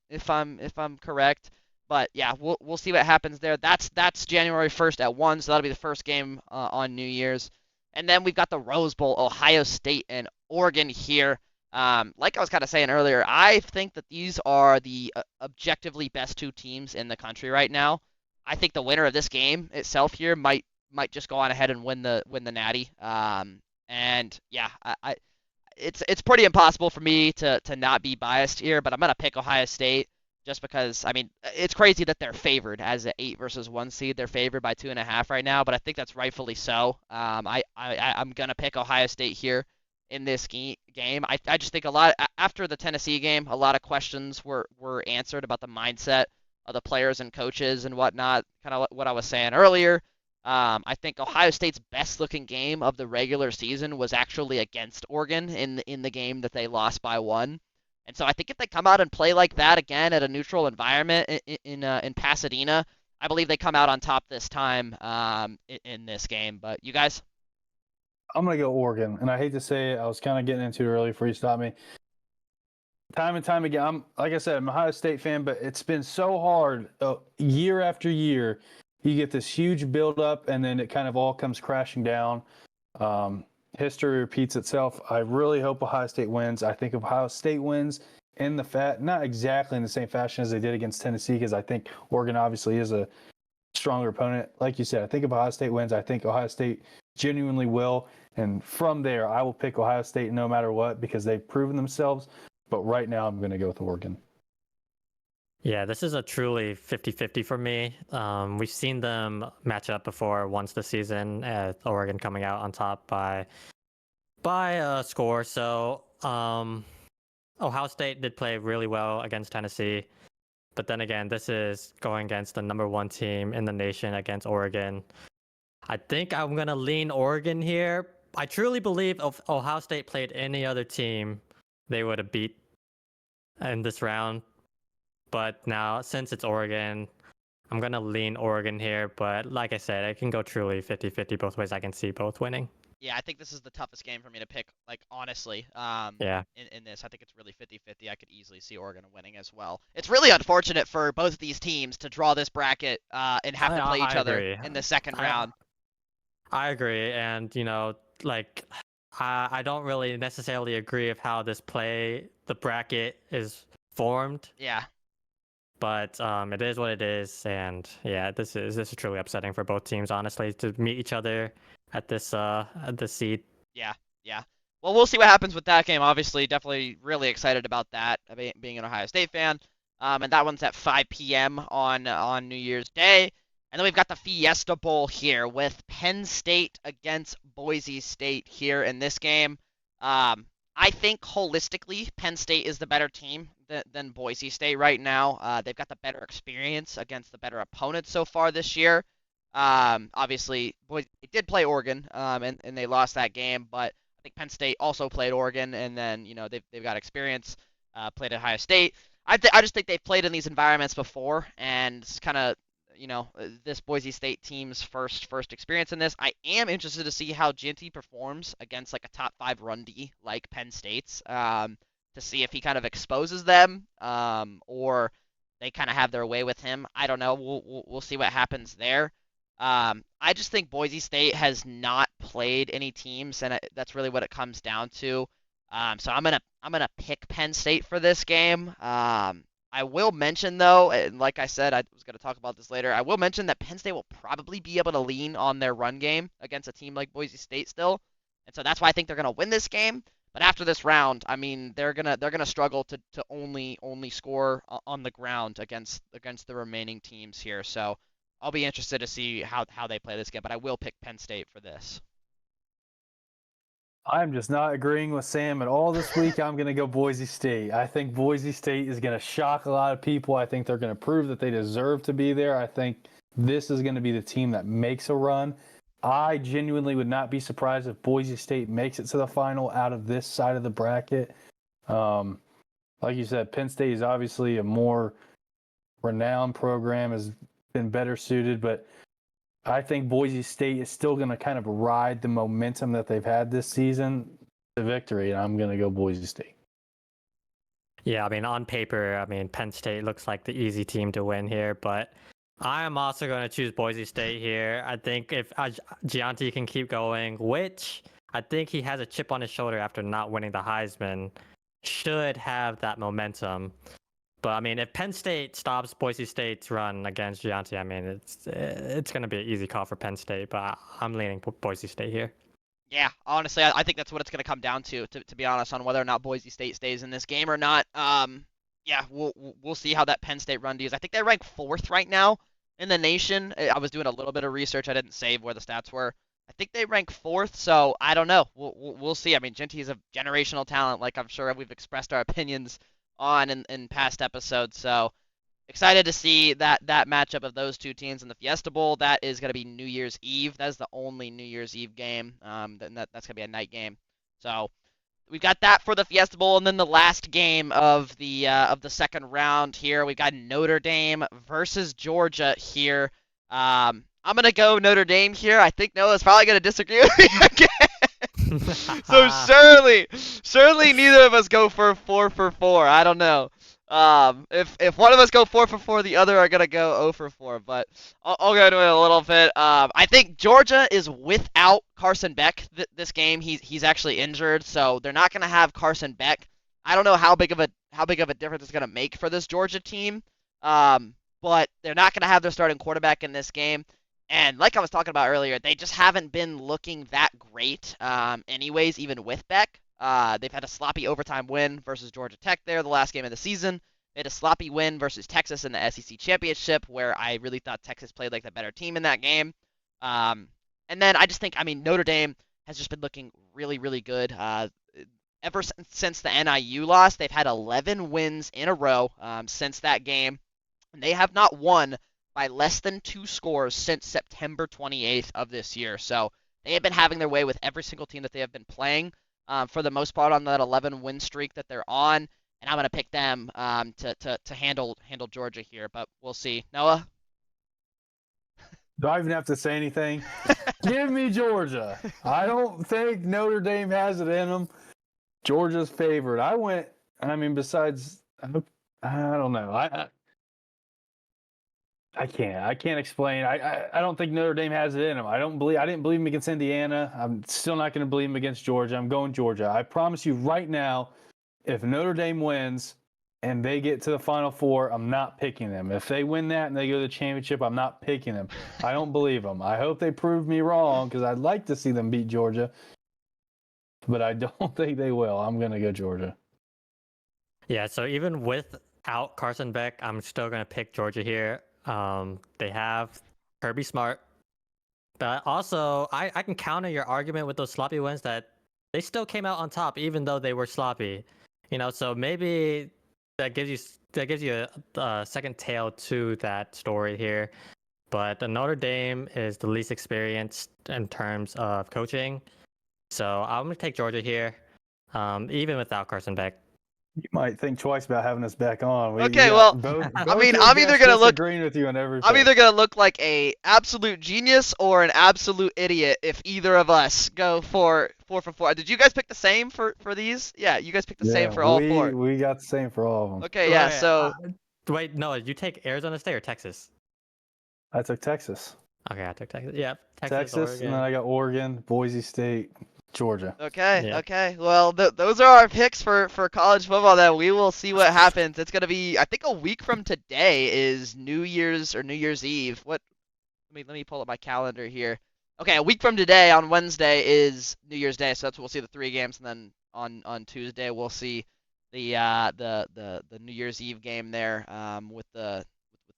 If I'm correct. But yeah, we'll see what happens there. That's January 1st at 1, so that'll be the first game on New Year's. And then we've got the Rose Bowl, Ohio State and Oregon here. Like I was kind of saying earlier, I think that these are the objectively best 2 teams in the country right now. I think the winner of this game itself here might just go on ahead and win the Natty. And yeah, it's pretty impossible for me to not be biased here, but I'm gonna pick Ohio State. Just because, I mean, it's crazy that they're favored as an 8 versus 1 seed. They're favored by 2.5 right now, but I think that's rightfully so. I'm gonna pick Ohio State here in this game. I just think after the Tennessee game, a lot of questions were answered about the mindset of the players and coaches and whatnot. Kind of what I was saying earlier. I think Ohio State's best looking game of the regular season was actually against Oregon in the game that they lost by 1. And so I think if they come out and play like that again at a neutral environment in Pasadena, I believe they come out on top this time in this game. But you guys? I'm going to go Oregon. And I hate to say it, I was kind of getting into it early before you stopped me. Time and time again, like I said, I'm an Ohio State fan, but it's been so hard year after year. You get this huge buildup, and then it kind of all comes crashing down. History repeats itself. I really hope Ohio State wins. I think Ohio State wins in not exactly in the same fashion as they did against Tennessee, because I think Oregon obviously is a stronger opponent. Like you said, I think if Ohio State wins, I think Ohio State genuinely will. And from there, I will pick Ohio State no matter what, because they've proven themselves. But right now, I'm going to go with Oregon. Yeah, this is a truly 50-50 for me. We've seen them match up before once this season, Oregon coming out on top by a score. So Ohio State did play really well against Tennessee. But then again, this is going against the number 1 team in the nation against Oregon. I think I'm going to lean Oregon here. I truly believe if Ohio State played any other team, they would have beat in this round. But now, since it's Oregon, I'm going to lean Oregon here. But like I said, it can go truly 50-50 both ways. I can see both winning. Yeah, I think this is the toughest game for me to pick, like, honestly. Yeah. In this, I think it's really 50-50. I could easily see Oregon winning as well. It's really unfortunate for both of these teams to draw this bracket and have to play each other in the second round. I agree. And, I don't really necessarily agree with how the bracket is formed. Yeah. But it is what it is, and yeah, this is truly upsetting for both teams, honestly, to meet each other at this seed. Yeah. Well, we'll see what happens with that game. Obviously, definitely really excited about that, being an Ohio State fan. And that one's at 5 p.m. on New Year's Day. And then we've got the Fiesta Bowl here with Penn State against Boise State here in this game. I think holistically, Penn State is the better team than Boise State right now. They've got the better experience against the better opponents so far this year. Obviously, Boise did play Oregon, and they lost that game, but I think Penn State also played Oregon, and then they've got experience, played at Ohio State. I just think they've played in these environments before, and it's kind of this Boise State team's first experience in this. I am interested to see how Ginty performs against like a top 5 run D like Penn State's, to see if he kind of exposes them, or they kind of have their way with him. I don't know. We'll see what happens there. I just think Boise State has not played any teams, and that's really what it comes down to. So I'm gonna pick Penn State for this game. I will mention though, and like I said, I was gonna talk about this later. I will mention that Penn State will probably be able to lean on their run game against a team like Boise State still, and so that's why I think they're gonna win this game. But after this round, I mean, they're gonna struggle to only score on the ground against the remaining teams here. So I'll be interested to see how they play this game, but I will pick Penn State for this. I'm just not agreeing with Sam at all this week. I'm going to go Boise State. I think Boise State is going to shock a lot of people. I think they're going to prove that they deserve to be there. I think this is going to be the team that makes a run. I genuinely would not be surprised if Boise State makes it to the final out of this side of the bracket. Like you said, Penn State is obviously a more renowned program, has been better suited, but I think Boise State is still going to kind of ride the momentum that they've had this season to victory, and I'm going to go Boise State. Yeah, I mean, on paper, I mean, Penn State looks like the easy team to win here, but I am also going to choose Boise State here. I think if Gianti can keep going, which I think he has a chip on his shoulder after not winning the Heisman, should have that momentum. But I mean, if Penn State stops Boise State's run against Gianti, I mean, it's going to be an easy call for Penn State, but I'm leaning Boise State here. Yeah, honestly, I think that's what it's going to come down to be honest, on whether or not Boise State stays in this game or not. Yeah, we'll see how that Penn State run is. I think they rank 4th right now in the nation. I was doing a little bit of research. I didn't save where the stats were. I think they rank 4th, so I don't know. We'll see. I mean, Ginty is a generational talent, like I'm sure we've expressed our opinions on in past episodes. So excited to see that matchup of those two teams in the Fiesta Bowl. That is going to be New Year's Eve. That is the only New Year's Eve game. That's going to be a night game. So we've got that for the Fiesta Bowl, and then the last game of the second round here. We've got Notre Dame versus Georgia here. I'm going to go Notre Dame here. I think Noah's probably going to disagree with me again. So surely neither of us go for 4 for 4. I don't know. If one of us go 4 for 4, the other are gonna go 0 for 4. But I'll go into it a little bit. I think Georgia is without Carson Beck this game. He's actually injured, so they're not gonna have Carson Beck. I don't know how big of a difference it's gonna make for this Georgia team. But they're not gonna have their starting quarterback in this game. And like I was talking about earlier, they just haven't been looking that great, anyways, even with Beck. They've had a sloppy overtime win versus Georgia Tech there, the last game of the season. They had a sloppy win versus Texas in the SEC Championship, where I really thought Texas played like the better team in that game. And then I just think, I mean, Notre Dame has just been looking really, really good. Ever since the NIU loss, they've had 11 wins in a row since that game. And they have not won by less than 2 scores since September 28th of this year. So they have been having their way with every single team that they have been playing, for the most part, on that 11 win streak that they're on. And I'm going to pick them to handle Georgia here, but we'll see. Noah? Do I even have to say anything? Give me Georgia. I don't think Notre Dame has it in them. Georgia's favored. Besides, I don't know. I can't explain. I don't think Notre Dame has it in them. I didn't believe them against Indiana. I'm still not going to believe them against Georgia. I'm going Georgia. I promise you right now, if Notre Dame wins and they get to the Final Four, I'm not picking them. If they win that and they go to the championship, I'm not picking them. I don't believe them. I hope they prove me wrong, because I'd like to see them beat Georgia. but I don't think they will. I'm going to go Georgia. Yeah, so even without Carson Beck, I'm still going to pick Georgia here. They have Kirby Smart. But also, I can counter your argument with those sloppy wins that they still came out on top, even though they were sloppy. So maybe that gives you a second tail to that story here. But the Notre Dame is the least experienced in terms of coaching, so I'm gonna take Georgia here, even without Carson Beck. You might think twice about having us back on. We Okay, got well, both I mean, your I'm either guests gonna look disagreeing with you on every I'm pick. either gonna look like a absolute genius or an absolute idiot if either of us go for 4 for 4. Did you guys pick the same for these? Yeah, you guys picked the same for all four. We got the same for all of them. Okay, yeah. Wait, So wait, no, you take Arizona State or Texas? I took Texas. Okay, I took Texas. Yeah, Texas, Oregon. and then I got Oregon, Boise State, Georgia. okay, Yeah. okay. Well, those are our picks for college football. Then we will see what happens. It's gonna be, I think, a week from today is New Year's Eve. What? Let me pull up my calendar here. Okay, a week from today on Wednesday is New Year's Day, so that's when we'll see the 3 games, and then on Tuesday we'll see the New Year's Eve game there with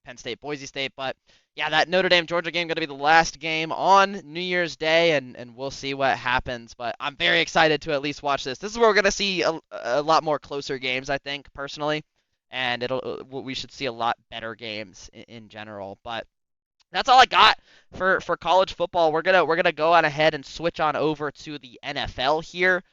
Penn State Boise State. But yeah, that Notre Dame Georgia game going to be the last game on New Year's Day, and we'll see what happens. But I'm very excited to at least watch this. This is where we're going to see a lot more closer games, I think, personally, and we should see a lot better games in general. But that's all I got for college football. We're gonna go on ahead and switch on over to the NFL here.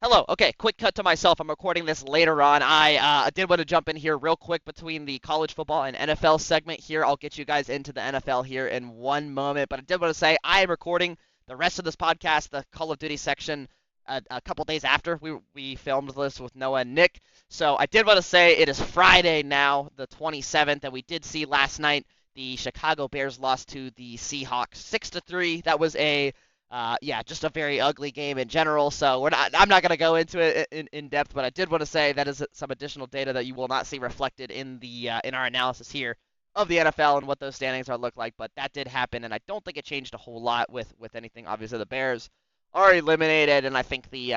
Hello. Okay, quick cut to myself. I'm recording this later on. I did want to jump in here real quick between the college football and NFL segment here. I'll get you guys into the NFL here in one moment, but I did want to say I am recording the rest of this podcast, the Call of Duty section, a couple days after we filmed this with Noah and Nick. So I did want to say it is Friday now, the 27th, and we did see last night the Chicago Bears lost to the Seahawks 6-3. That was just a very ugly game in general. So I'm not going to go into it in depth, but I did want to say that is some additional data that you will not see reflected in in our analysis here of the NFL and what those standings are look like. But that did happen, and I don't think it changed a whole lot with anything. Obviously, the Bears are eliminated, and I think the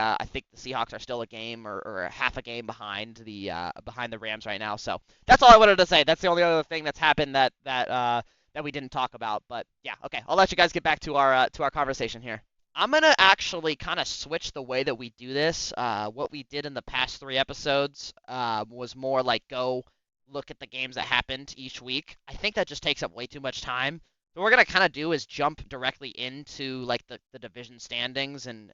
Seahawks are still a game or a half a game behind the Rams right now. So that's all I wanted to say. That's the only other thing that's happened that we didn't talk about. But yeah, okay, I'll let you guys get back to our conversation here. I'm gonna actually kind of switch the way that we do this. What we did in the past 3 episodes was more like go look at the games that happened each week. I think that just takes up way too much time. So what we're gonna kind of do is jump directly into like the division standings and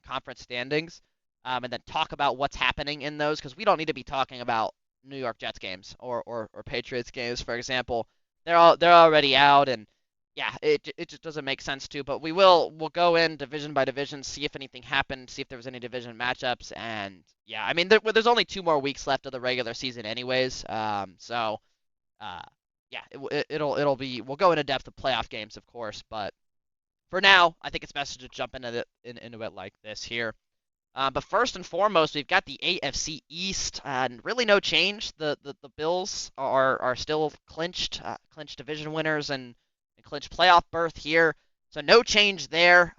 conference standings, and then talk about what's happening in those, because we don't need to be talking about New York Jets games or Patriots games, for example. They're already out, and yeah, it just doesn't make sense to. But we'll go in division by division, see if anything happened, see if there was any division matchups, and yeah, I mean there's only 2 more weeks left of the regular season anyways. Yeah, it'll be, we'll go into depth of playoff games, of course, but for now, I think it's best to just jump into it like this here. But first and foremost, we've got the AFC East, and really no change. The Bills are still clinched division winners and clinched playoff berth here, so no change there.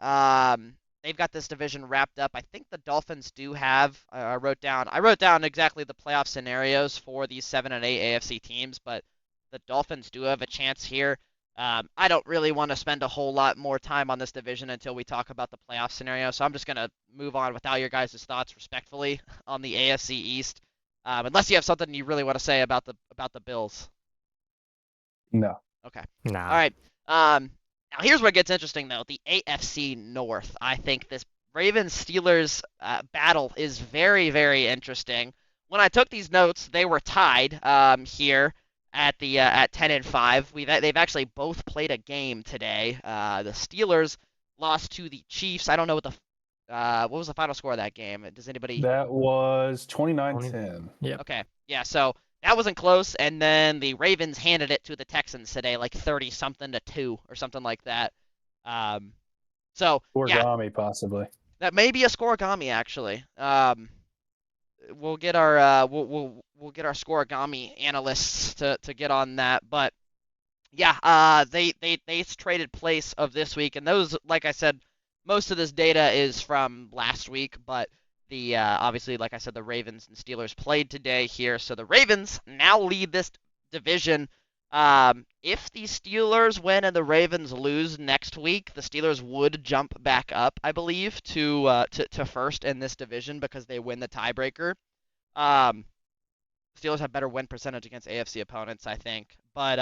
They've got this division wrapped up. I think the Dolphins do have. I wrote down exactly the playoff scenarios for these 7 and 8 AFC teams, but the Dolphins do have a chance here. I don't really want to spend a whole lot more time on this division until we talk about the playoff scenario, so I'm just going to move on without your guys' thoughts respectfully on the AFC East, unless you have something you really want to say about the Bills. No. Okay. Nah. All right. Now here's where it gets interesting, though. The AFC North. I think this Ravens-Steelers battle is very, very interesting. When I took these notes, they were tied here at 10-5. They've actually both played a game today. The Steelers lost to the Chiefs. I don't know what was the final score of that game. Does anybody? That was 29-10. Yep. Okay. Yeah. So that wasn't close. And then the Ravens handed it to the Texans today, like 30-something to 2 or something like that. So yeah, Origami, possibly. that may be a scoregami actually. We'll get our we'll get our scoregami analysts to get on that, but yeah, they traded place of this week, and those, like I said, most of this data is from last week, but the obviously, like I said, the Ravens and Steelers played today here, so the Ravens now lead this division. If the Steelers win and the Ravens lose next week, the Steelers would jump back up, I believe, to first in this division because they win the tiebreaker. Um, Steelers have better win percentage against AFC opponents, I think. But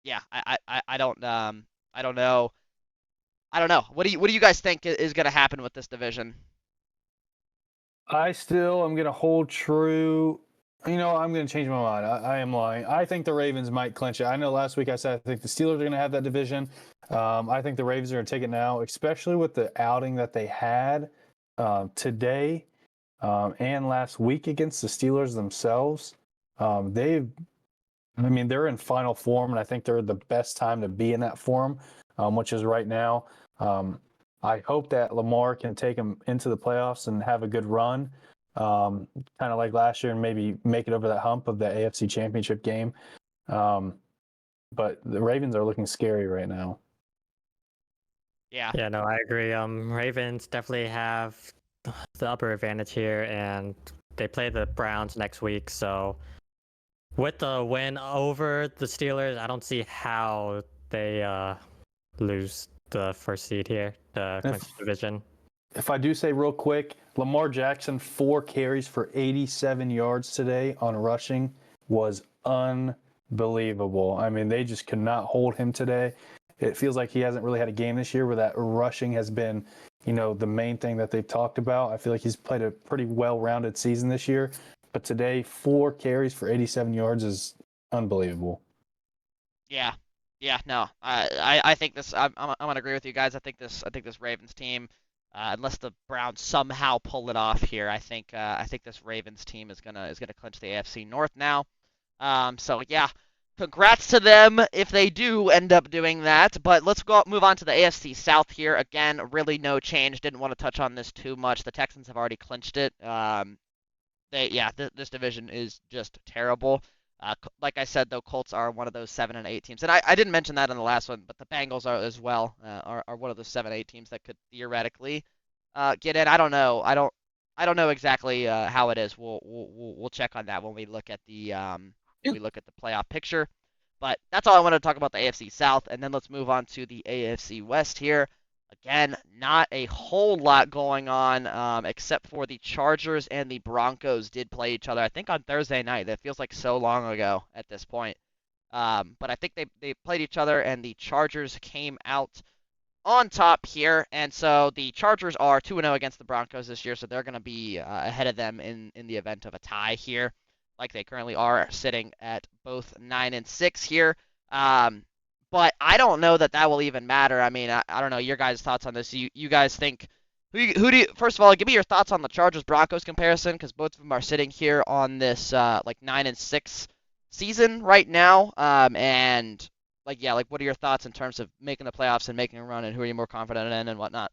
yeah, I don't know. I don't know. What do you guys think is going to happen with this division? I still am going to hold true. I'm going to change my mind. I am lying. I think the Ravens might clinch it. I know last week I said I think the Steelers are going to have that division. I think the Ravens are going to take it now, especially with the outing that they had today and last week against the Steelers themselves. They're in final form, and I think they're the best time to be in that form, which is right now. I hope that Lamar can take them into the playoffs and have a good run, kind of like last year, and maybe make it over that hump of the AFC Championship game. But the Ravens are looking scary right now. Yeah. Yeah, no, I agree. Ravens definitely have the upper advantage here, and they play the Browns next week. So with the win over the Steelers, I don't see how they lose the first seed here, the clinch division. If I do say real quick, Lamar Jackson, 4 carries for 87 yards today on rushing was unbelievable. I mean, they just could not hold him today. It feels like he hasn't really had a game this year where that rushing has been, the main thing that they've talked about. I feel like he's played a pretty well-rounded season this year. But today, 4 carries for 87 yards is unbelievable. Yeah. Yeah, no, I think this. I'm gonna agree with you guys. I think this Ravens team, unless the Browns somehow pull it off here, I think this Ravens team is gonna clinch the AFC North now. So yeah, congrats to them if they do end up doing that. But let's move on to the AFC South here. Again, really no change. Didn't want to touch on this too much. The Texans have already clinched it. This division is just terrible. Like I said, though, Colts are one of those 7 and 8 teams, and I didn't mention that in the last one, but the Bengals are as well. Are one of those 7 8 teams that could theoretically get in. I don't know. I don't know exactly how it is. We'll check on that when we look at the playoff picture. But that's all I wanted to talk about the AFC South, and then let's move on to the AFC West here. Again, not a whole lot going on, except for the Chargers and the Broncos did play each other, I think on Thursday night. That feels like so long ago at this point. But I think they played each other, and the Chargers came out on top here. And so the Chargers are 2-0 against the Broncos this year, so they're going to be ahead of them in the event of a tie here, like they currently are, sitting at both 9 and 6 here. But I don't know that will even matter. I mean, I don't know your guys' thoughts on this. You guys think who do you, first of all, give me your thoughts on the Chargers Broncos comparison, because both of them are sitting here on this 9 and 6 season right now. And what are your thoughts in terms of making the playoffs and making a run, and who are you more confident in and whatnot?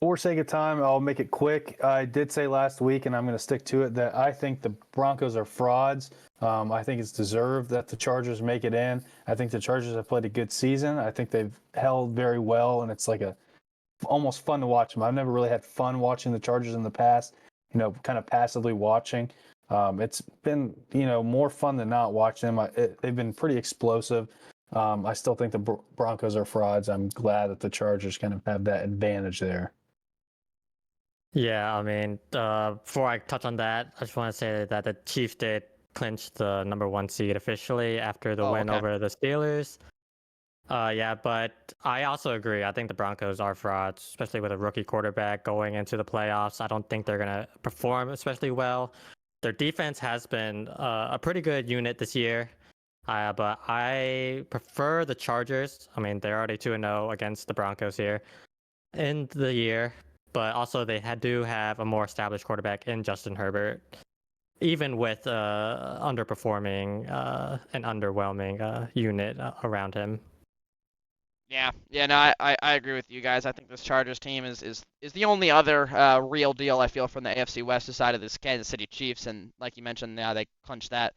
For sake of time, I'll make it quick. I did say last week, and I'm going to stick to it, that I think the Broncos are frauds. I think it's deserved that the Chargers make it in. I think the Chargers have played a good season. I think they've held very well, and it's like almost fun to watch them. I've never really had fun watching the Chargers in the past, kind of passively watching. It's been, more fun than not watching them. They've been pretty explosive. I still think the Broncos are frauds. I'm glad that the Chargers kind of have that advantage there. Yeah, I mean, before I touch on that, I just want to say that the Chiefs did clinch the number 1 seed officially after the win over the Steelers. Yeah, but I also agree. I think the Broncos are frauds, especially with a rookie quarterback going into the playoffs. I don't think they're going to perform especially well. Their defense has been a pretty good unit this year, but I prefer the Chargers. I mean, they're already 2-0 against the Broncos here in the year. But also they do have a more established quarterback in Justin Herbert, even with underperforming and underwhelming unit around him. Yeah, no, I agree with you guys. I think this Chargers team is the only other real deal, I feel, from the AFC West side of this Kansas City Chiefs, and like you mentioned, now they clinched that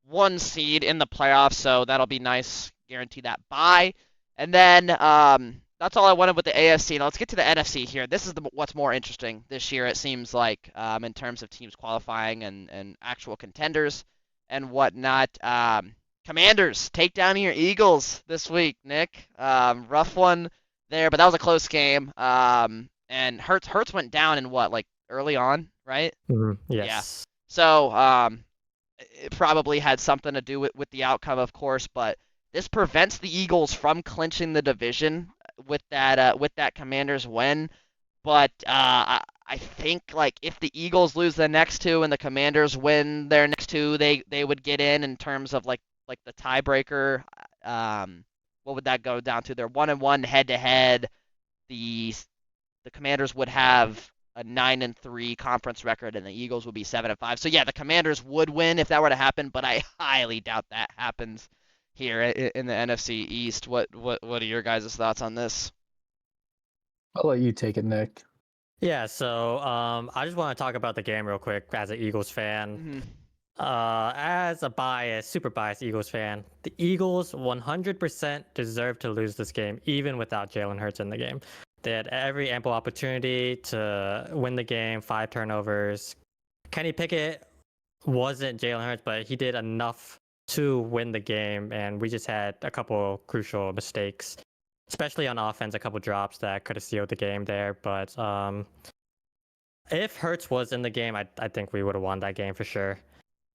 1 seed in the playoffs, so that'll be nice, guarantee that bye. And then that's all I wanted with the AFC. Now let's get to the NFC here. This is what's more interesting this year, it seems like, in terms of teams qualifying and actual contenders and whatnot. Commanders take down your Eagles this week, Nick. Rough one there, but that was a close game. And Hurts went down in what, like early on, right? Yeah. Yes. So it probably had something to do with the outcome, of course, but this prevents the Eagles from clinching the division with that Commanders win. But I think like if the Eagles lose the next two and the Commanders win their next two, they would get in terms of like the tiebreaker. What would that go down to? They're 1-1 head to head. The Commanders would have a 9-3 conference record, and the Eagles would be 7-5. So yeah, the Commanders would win if that were to happen, but I highly doubt that happens here in the NFC East. What are your guys' thoughts on this? I'll let you take it, Nick. Yeah, so I just want to talk about the game real quick as an Eagles fan. As a super biased Eagles fan, the Eagles 100% deserve to lose this game, even without Jalen Hurts in the game. They had every ample opportunity to win the game, 5 turnovers. Kenny Pickett wasn't Jalen Hurts, but he did enough to win the game, and we just had a couple crucial mistakes, especially on offense, a couple drops that could have sealed the game there. But if Hurts was in the game, I think we would have won that game for sure.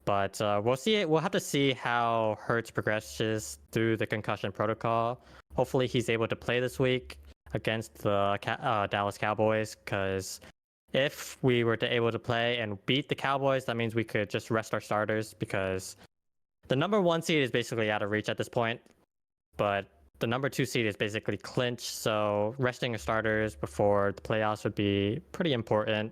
But we'll see. We'll have to see how Hurts progresses through the concussion protocol. Hopefully, he's able to play this week against the Dallas Cowboys, because if we were to able to play and beat the Cowboys, that means we could just rest our starters, because the number 1 seed is basically out of reach at this point, but the number 2 seed is basically clinched, so resting your starters before the playoffs would be pretty important.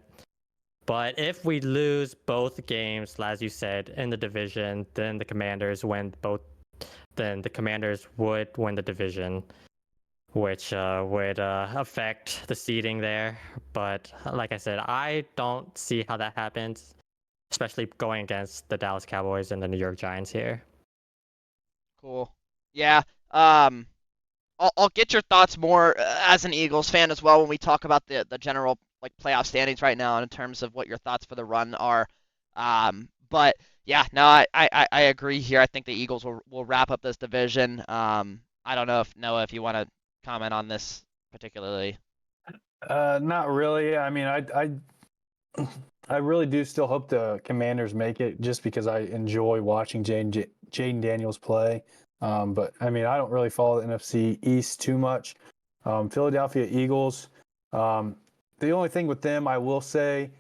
But if we lose both games, as you said, in the division, then the Commanders would win the division, which would affect the seeding there. But like I said, I don't see how that happens, especially going against the Dallas Cowboys and the New York Giants here. Cool. Yeah. I'll get your thoughts more as an Eagles fan as well when we talk about the general like playoff standings right now in terms of what your thoughts for the run are. But yeah, no, I agree here. I think the Eagles will wrap up this division. I don't know if Noah, if you want to comment on this particularly. Not really. I mean, I really do still hope the Commanders make it, just because I enjoy watching Jaden Daniels play. But I mean, I don't really follow the NFC East too much. Philadelphia Eagles. The only thing with them, I will say,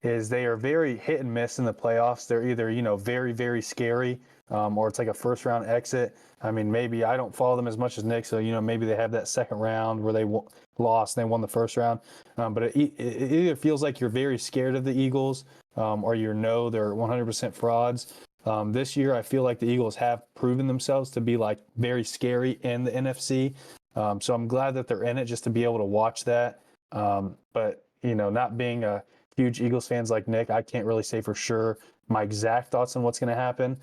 is they are very hit and miss in the playoffs. They're either, very, very scary, or it's like a first round exit. I mean, maybe I don't follow them as much as Nick, so, maybe they have that second round where they lost and they won the first round. But it either feels like you're very scared of the Eagles, or they're 100% frauds. This year, I feel like the Eagles have proven themselves to be like very scary in the NFC. So I'm glad that they're in it, just to be able to watch that. But, not being a huge Eagles fans like Nick, I can't really say for sure my exact thoughts on what's going to happen.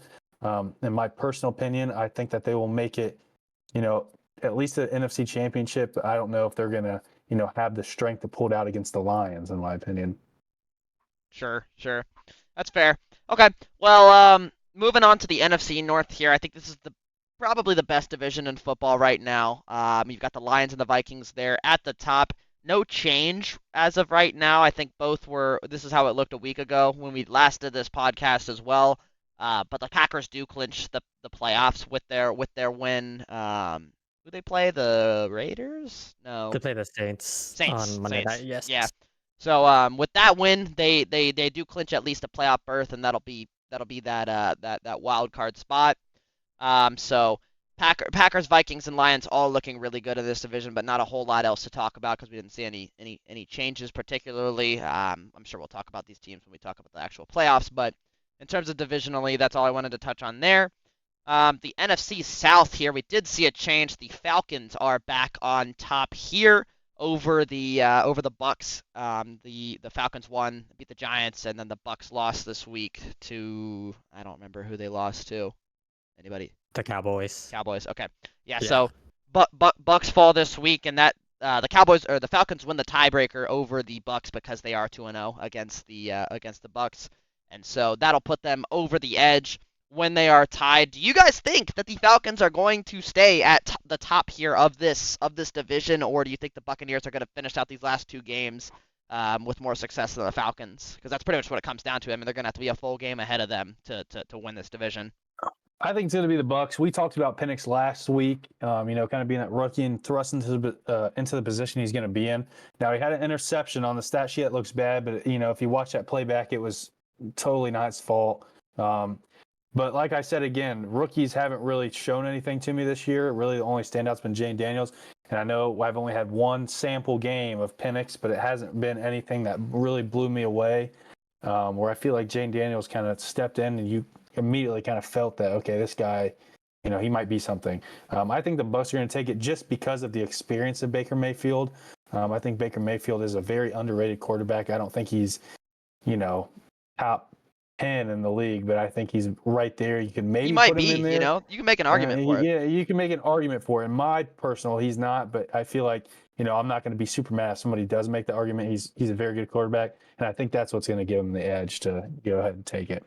In my personal opinion, I think that they will make it, at least the NFC Championship. But I don't know if they're going to, have the strength to pull it out against the Lions, in my opinion. Sure. That's fair. Okay. Well, moving on to the NFC North here. I think this is probably the best division in football right now. You've got the Lions and the Vikings there at the top. No change as of right now. I think this is how it looked a week ago when we last did this podcast as well. But the Packers do clinch the playoffs with their win. Who they play? The Raiders? No. They play the Saints on Monday night. Yes. Yeah. So with that win, they do clinch at least a playoff berth, and that'll be that wild card spot. So Packers, Vikings, and Lions all looking really good in this division, but not a whole lot else to talk about because we didn't see any changes particularly. I'm sure we'll talk about these teams when we talk about the actual playoffs, but in terms of divisionally, that's all I wanted to touch on there. The NFC South here, we did see a change. The Falcons are back on top here over the Bucks. The Falcons won, beat the Giants, and then the Bucks lost this week to, I don't remember who they lost to. Anybody? The Cowboys. Okay. Yeah. So Bucks fall this week, and that the Cowboys or the Falcons win the tiebreaker over the Bucks because they are 2-0 against the Bucks, and so that'll put them over the edge when they are tied. Do you guys think that the Falcons are going to stay at the top here of this division, or do you think the Buccaneers are going to finish out these last two games with more success than the Falcons? Because that's pretty much what it comes down to. I mean, they're going to have to be a full game ahead of them to win this division. I think it's going to be the Bucks. We talked about Penix last week, kind of being that rookie and thrust into the position he's going to be in. Now, he had an interception on the stat sheet. It looks bad, but, if you watch that playback, it was totally not his fault. But like I said, again, rookies haven't really shown anything to me this year. Really, the only standout's been Jane Daniels. And I know I've only had one sample game of Penix, but it hasn't been anything that really blew me away, where I feel like Jane Daniels kind of stepped in and you immediately kind of felt that, okay, this guy, he might be something. I think the Bucs are going to take it just because of the experience of Baker Mayfield. I think Baker Mayfield is a very underrated quarterback. I don't think he's, top 10 in the league, but I think he's right there. You can maybe put him in there. You can make an argument for it. Yeah, you can make an argument for it. In my personal, he's not, but I feel like, I'm not going to be super mad if somebody does make the argument. He's a very good quarterback, and I think that's what's going to give him the edge to go ahead and take it.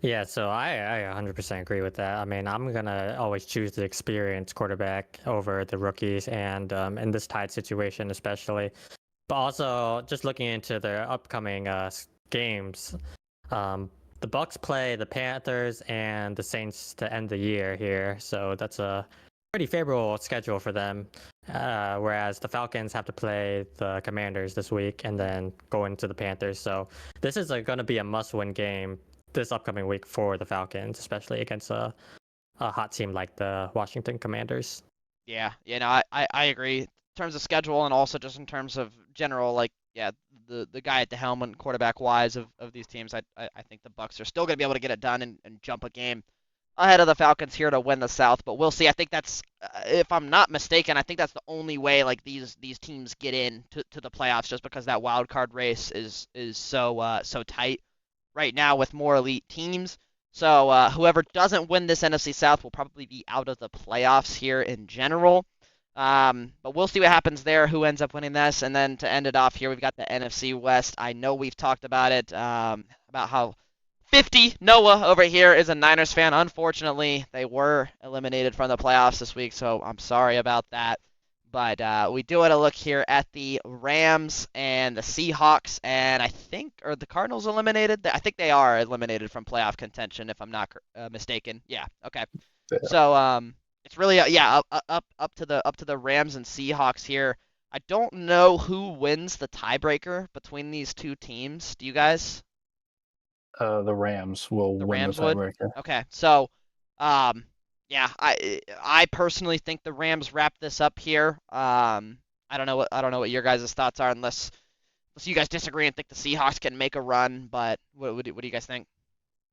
Yeah, so I 100% agree with that. I mean, I'm going to always choose the experienced quarterback over the rookies, and in this tied situation especially. But also, just looking into their upcoming games, the Bucs play the Panthers and the Saints to end the year here, so that's a pretty favorable schedule for them. Whereas the Falcons have to play the Commanders this week and then go into the Panthers. So this is going to be a must-win game this upcoming week for the Falcons, especially against a hot team like the Washington Commanders. Yeah, I agree. In terms of schedule and also just in terms of general, the guy at the helm and quarterback wise of these teams, I think the Bucs are still going to be able to get it done and jump a game ahead of the Falcons here to win the South, but we'll see. I think that's, if I'm not mistaken, I think that's the only way these teams get in to the playoffs, just because that wild card race is so tight right now with more elite teams. So whoever doesn't win this NFC South will probably be out of the playoffs here in general. But we'll see what happens there, who ends up winning this. And then to end it off here, we've got the NFC West. I know we've talked about it, about how 50 Noah over here is a Niners fan. Unfortunately, they were eliminated from the playoffs this week, so I'm sorry about that. But we do want to look here at the Rams and the Seahawks, and are the Cardinals eliminated? I think they are eliminated from playoff contention, if I'm not mistaken. Yeah, okay. Yeah. So it's really up to the Rams and Seahawks here. I don't know who wins the tiebreaker between these two teams. Do you guys? The Rams will win the tiebreaker. Okay, so I personally think the Rams wrap this up here. I don't know what your guys' thoughts are, unless you guys disagree and think the Seahawks can make a run. But what do you guys think?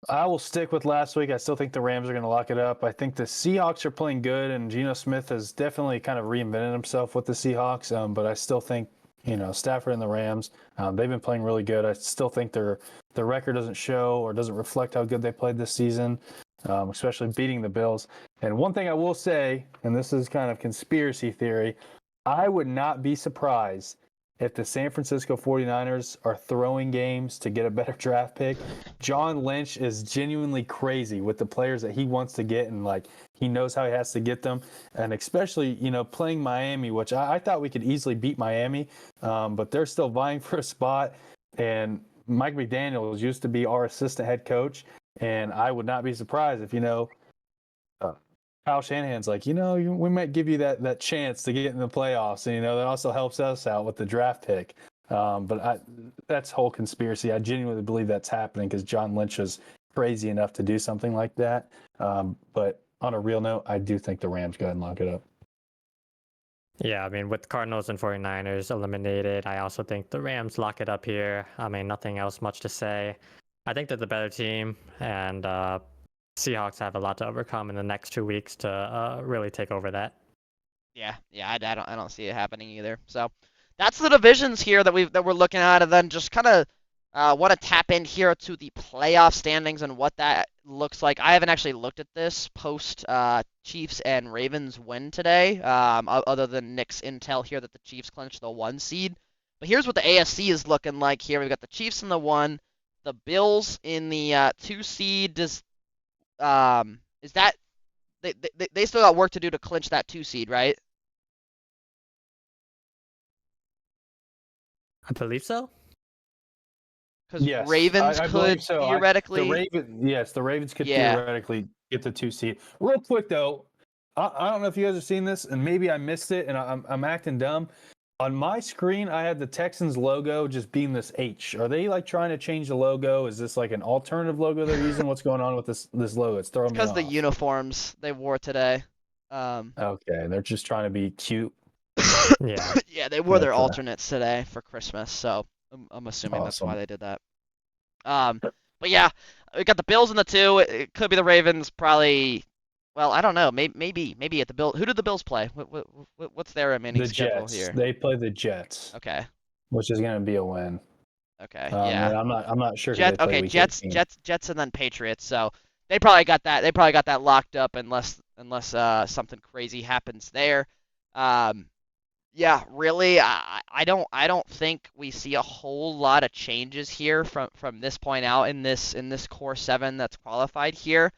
I will stick with last week. I still think the Rams are going to lock it up. I think the Seahawks are playing good, and Geno Smith has definitely kind of reinvented himself with the Seahawks. But I still think, Stafford and the Rams, they've been playing really good. I still think their record doesn't show or doesn't reflect how good they played this season, especially beating the Bills. And one thing I will say, and this is kind of conspiracy theory, I would not be surprised if the San Francisco 49ers are throwing games to get a better draft pick. John Lynch is genuinely crazy with the players that he wants to get, and he knows how he has to get them. And especially, playing Miami, which I thought we could easily beat Miami, but they're still vying for a spot. And Mike McDaniels used to be our assistant head coach, and I would not be surprised if, Kyle Shanahan's we might give you that chance to get in the playoffs. And, that also helps us out with the draft pick. But that's whole conspiracy. I genuinely believe that's happening because John Lynch is crazy enough to do something like that. But on a real note, I do think the Rams go ahead and lock it up. Yeah, I mean, with Cardinals and 49ers eliminated, I also think the Rams lock it up here. I mean, nothing else much to say. I think they're the better team, and Seahawks have a lot to overcome in the next 2 weeks to really take over that. Yeah, I don't see it happening either. So that's the divisions here that we're looking at, and then just kind of Want to tap in here to the playoff standings and what that looks like. I haven't actually looked at this post Chiefs and Ravens win today, other than Nick's intel here that the Chiefs clinched the 1 seed. But here's what the AFC is looking like here. We've got the Chiefs in the 1, the Bills in the 2 seed. Is that they still got work to do to clinch that 2 seed, right? I believe so. Because Yes, Ravens I could believe so. theoretically. The Ravens could Yeah. theoretically get the 2 seed. Real quick though, I don't know if you guys have seen this, and maybe I missed it, and I'm acting dumb. On my screen, I had the Texans logo just being this H. Are they like trying to change the logo? Is this like an alternative logo they're using? What's going on with this logo? It's throwing me Because off. the uniforms they wore today. Okay, they're just trying to be cute. Yeah. Yeah, they wore their That's, alternates today for Christmas, so I'm assuming that's why awesome. they did that. But yeah, we got the Bills in the 2. It could be the Ravens, probably. Well, I don't know. Maybe at the Bills. Who did the Bills play? What's their remaining The schedule Jets. here? They play the Jets, Okay. which is going to be a win. Okay. And Yeah. I'm not sure who Jets. they play Okay. week Jets. 18. Jets, and then Patriots. So they probably got that. They probably got that locked up unless something crazy happens there. Yeah, really, I don't think we see a whole lot of changes here from this point out in this core 7 that's qualified here.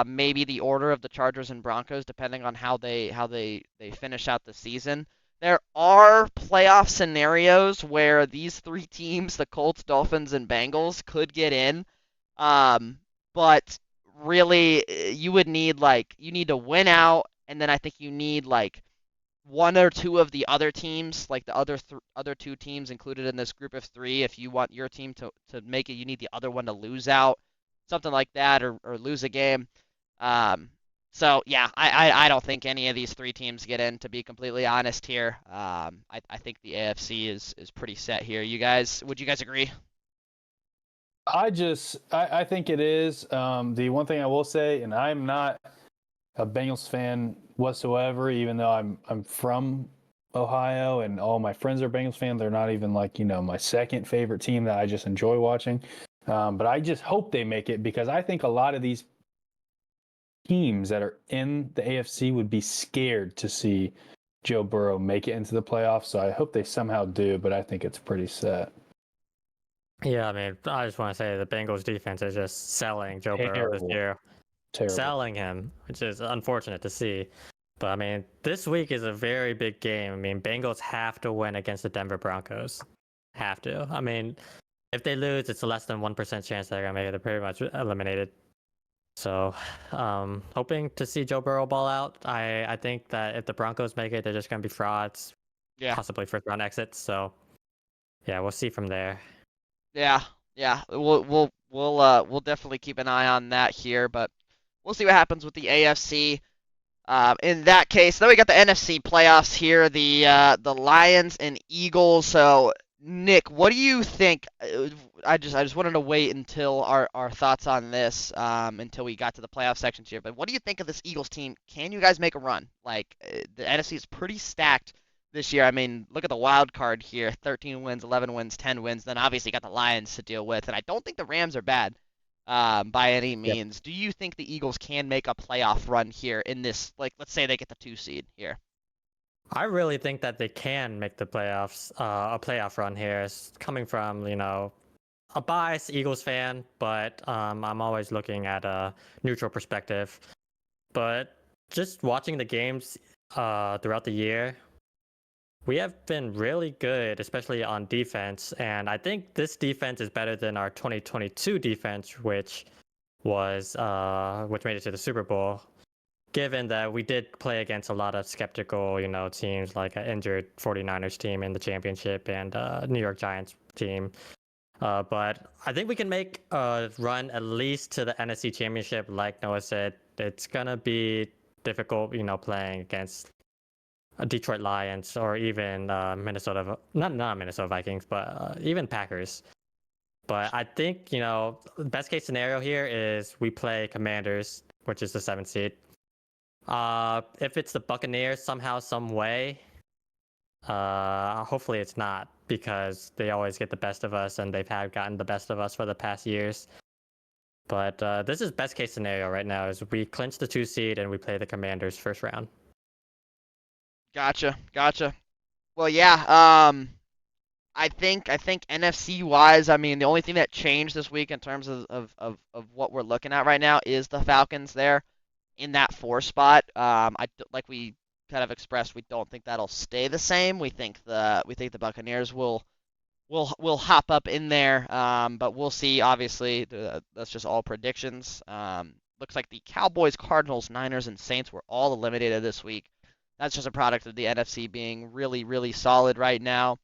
Maybe the order of the Chargers and Broncos, depending on how they finish out the season. There are playoff scenarios where these 3 teams, the Colts, Dolphins, and Bengals, could get in. But really, you need to win out, and then I think you need like 1 or 2 of the other teams, like the other 2 teams included in this group of 3. If you want your team to make it, you need the other one to lose out, something like that, or lose a game. So yeah, I don't think any of these 3 teams get in, to be completely honest here. I think the AFC is pretty set here. Would you guys agree? I think it is. The one thing I will say, and I'm not a Bengals fan whatsoever, even though I'm from Ohio and all my friends are Bengals fans. They're not even like, my second favorite team that I just enjoy watching. But I just hope they make it, because I think a lot of these teams that are in the AFC would be scared to see Joe Burrow make it into the playoffs. So I hope they somehow do, but I think it's pretty set. Yeah, I mean, I just want to say the Bengals defense is just selling Joe Burrow this year. Terrible. Selling him, which is unfortunate to see. But I mean, this week is a very big game. I mean, Bengals have to win against the Denver Broncos. Have to. I mean, if they lose, it's a less than 1% chance they're going to make it. They're pretty much eliminated. So, hoping to see Joe Burrow ball out. I think that if the Broncos make it, they're just going to be frauds. Yeah. Possibly first round exits. So, yeah, we'll see from there. Yeah. We'll definitely keep an eye on that here, but we'll see what happens with the AFC. In that case, then we got the NFC playoffs here, the Lions and Eagles. So, Nick, what do you think? I just wanted to wait until our thoughts on this, until we got to the playoff sections here. But what do you think of this Eagles team? Can you guys make a run? Like, the NFC is pretty stacked this year. I mean, look at the wild card here: 13 wins, 11 wins, 10 wins. Then obviously you got the Lions to deal with, and I don't think the Rams are bad. By any means. Yep. Do you think the Eagles can make a playoff run here in this, like, let's say they get the 2 seed here? I really think that they can make the playoffs, a playoff run here. It's coming from, a biased Eagles fan, but I'm always looking at a neutral perspective. But just watching the games throughout the year, we have been really good, especially on defense, and I think this defense is better than our 2022 defense, which made it to the Super Bowl. Given that we did play against a lot of skeptical, teams like an injured 49ers team in the championship and New York Giants team. But I think we can make a run at least to the NFC Championship. Like Noah said, it's gonna be difficult, playing against Detroit Lions or even not Minnesota Vikings, but even Packers. But I think, the best case scenario here is we play Commanders, which is the 7th seed. If it's the Buccaneers somehow, some way, Hopefully it's not, because they always get the best of us, and they've gotten the best of us for the past years. But this is best case scenario right now, is we clinch the 2 seed and we play the Commanders first round. Gotcha. Well, yeah. I think NFC wise, I mean, the only thing that changed this week in terms of what we're looking at right now is the Falcons there in that 4 spot. Like we kind of expressed, we don't think that'll stay the same. We think the Buccaneers will hop up in there, but we'll see. Obviously, that's just all predictions. Looks like the Cowboys, Cardinals, Niners, and Saints were all eliminated this week. That's just a product of the NFC being really, really solid right now.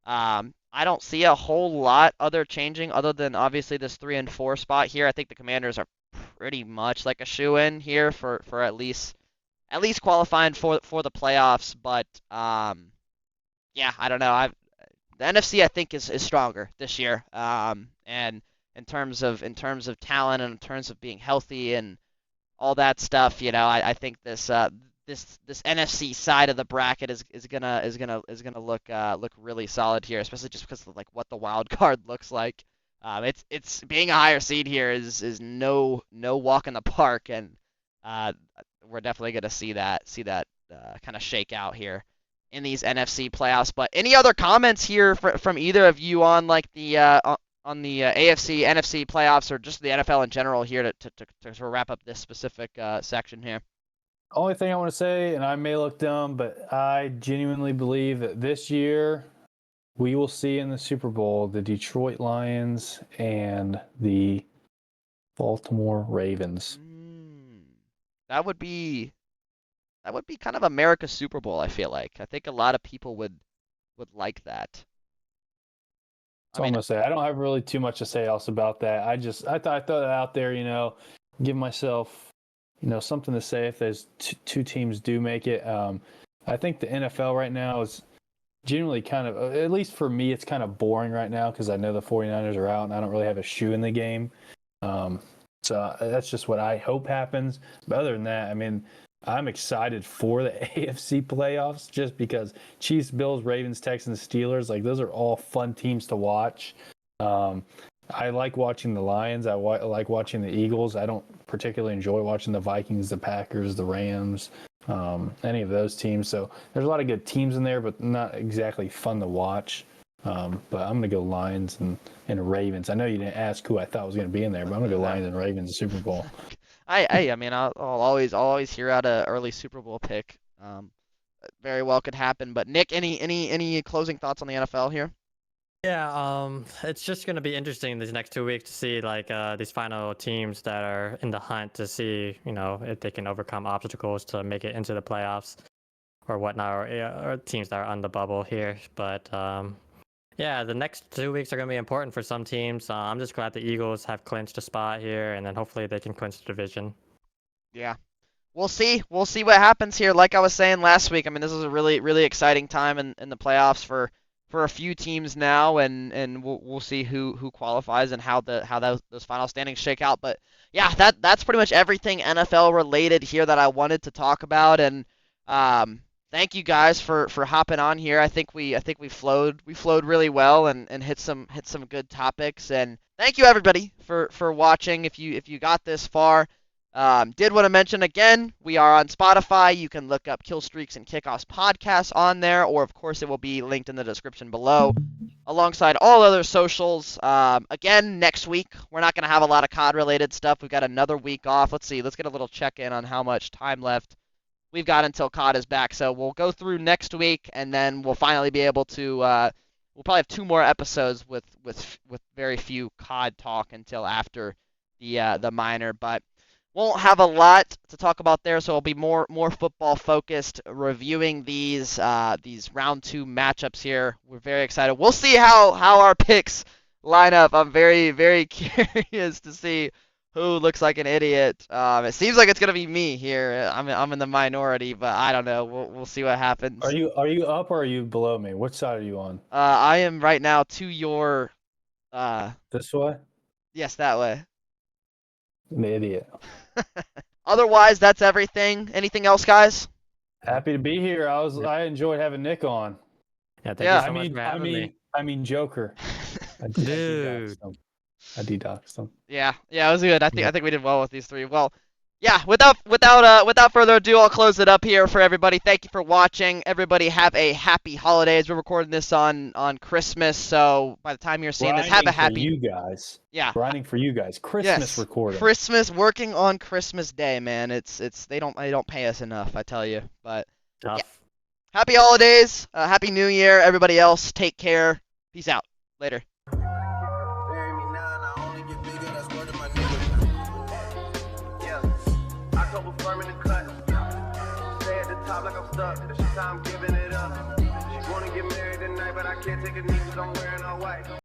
I don't see a whole lot changing other than obviously this 3 and 4 spot here. I think the Commanders are pretty much like a shoe-in here for at least qualifying for the playoffs. But yeah, I don't know. The NFC I think is stronger this year. And in terms of talent and in terms of being healthy and all that stuff, I think this NFC side of the bracket is gonna look really solid here, especially just because of like what the wild card looks like. It's being a higher seed here is no walk in the park, and we're definitely gonna see that kind of shake out here in these NFC playoffs. But any other comments here from either of you on like the on the AFC, NFC playoffs, or just the NFL in general here to wrap up this specific section here? Only thing I want to say, and I may look dumb, but I genuinely believe that this year we will see in the Super Bowl the Detroit Lions and the Baltimore Ravens. That would be kind of America's Super Bowl, I feel like. I think a lot of people would like that. That's all I'm gonna say. I don't have really too much to say else about that. I thought I'd throw that out there, give myself, something to say if those two teams do make it. I think the NFL right now is generally kind of, at least for me, it's kind of boring right now because I know the 49ers are out and I don't really have a shoe in the game. So that's just what I hope happens. But other than that, I mean, I'm excited for the AFC playoffs just because Chiefs, Bills, Ravens, Texans, Steelers, like those are all fun teams to watch. I like watching the Lions. I like watching the Eagles. I don't particularly enjoy watching the Vikings, the Packers, the Rams, any of those teams. So there's a lot of good teams in there, but not exactly fun to watch. But I'm going to go Lions and Ravens. I know you didn't ask who I thought was going to be in there, but I'm going to go Lions and Ravens Super Bowl. I mean, I'll always hear out a early Super Bowl pick. Very well could happen. But Nick, any closing thoughts on the NFL here? Yeah, it's just going to be interesting these next 2 weeks to see like these final teams that are in the hunt to see, if they can overcome obstacles to make it into the playoffs or whatnot, or teams that are on the bubble here. But yeah, the next 2 weeks are going to be important for some teams. I'm just glad the Eagles have clinched a spot here, and then hopefully they can clinch the division. Yeah. We'll see. We'll see what happens here. Like I was saying last week, I mean, this is a really, really exciting time in the playoffs for a few teams now, and we'll see who qualifies and how those final standings shake out. But yeah, that's pretty much everything NFL related here that I wanted to talk about. And thank you guys for hopping on here. I think we flowed really well and hit some good topics. And thank you everybody for watching. If you got this far. Did want to mention again, we are on Spotify. You can look up Killstreaks and Kickoffs Podcast on there, or of course it will be linked in the description below, alongside all other socials. Again, next week we're not going to have a lot of COD related stuff. We've got another week off. Let's see. Let's get a little check-in on how much time left we've got until COD is back. So we'll go through next week, and then we'll finally be able to. We'll probably have 2 more episodes with very few COD talk until after the minor, but. Won't have a lot to talk about there, so it'll be more football focused, reviewing these round 2 matchups here. We're very excited. We'll see how our picks line up. I'm very, very curious to see who looks like an idiot. It seems like it's gonna be me here. I'm in the minority, but I don't know. We'll see what happens. Are you up or are you below me? Which side are you on? I am right now to your. This way? Yes, that way. An idiot. Otherwise, that's everything. Anything else, guys? Happy to be here. I enjoyed having Nick on. Yeah, thank Yeah. you so much for having me. I mean, Joker. Dude. I de-doxed him. Yeah, it was good. I think we did well with these three. Well, yeah. Without further ado, I'll close it up here for everybody. Thank you for watching. Everybody have a happy holidays. We're recording this on Christmas, so by the time you're seeing this, have a happy. For you guys. Yeah. Grinding for you guys. Christmas recording. Christmas, working on Christmas Day, man. It's they don't pay us enough, I tell you. But Tough. yeah. Happy holidays. Happy New Year, everybody else. Take care. Peace out. Later. Like I'm stuck, it's time giving it up. She wanna get married tonight, but I can't take a knee, so I'm wearing all white.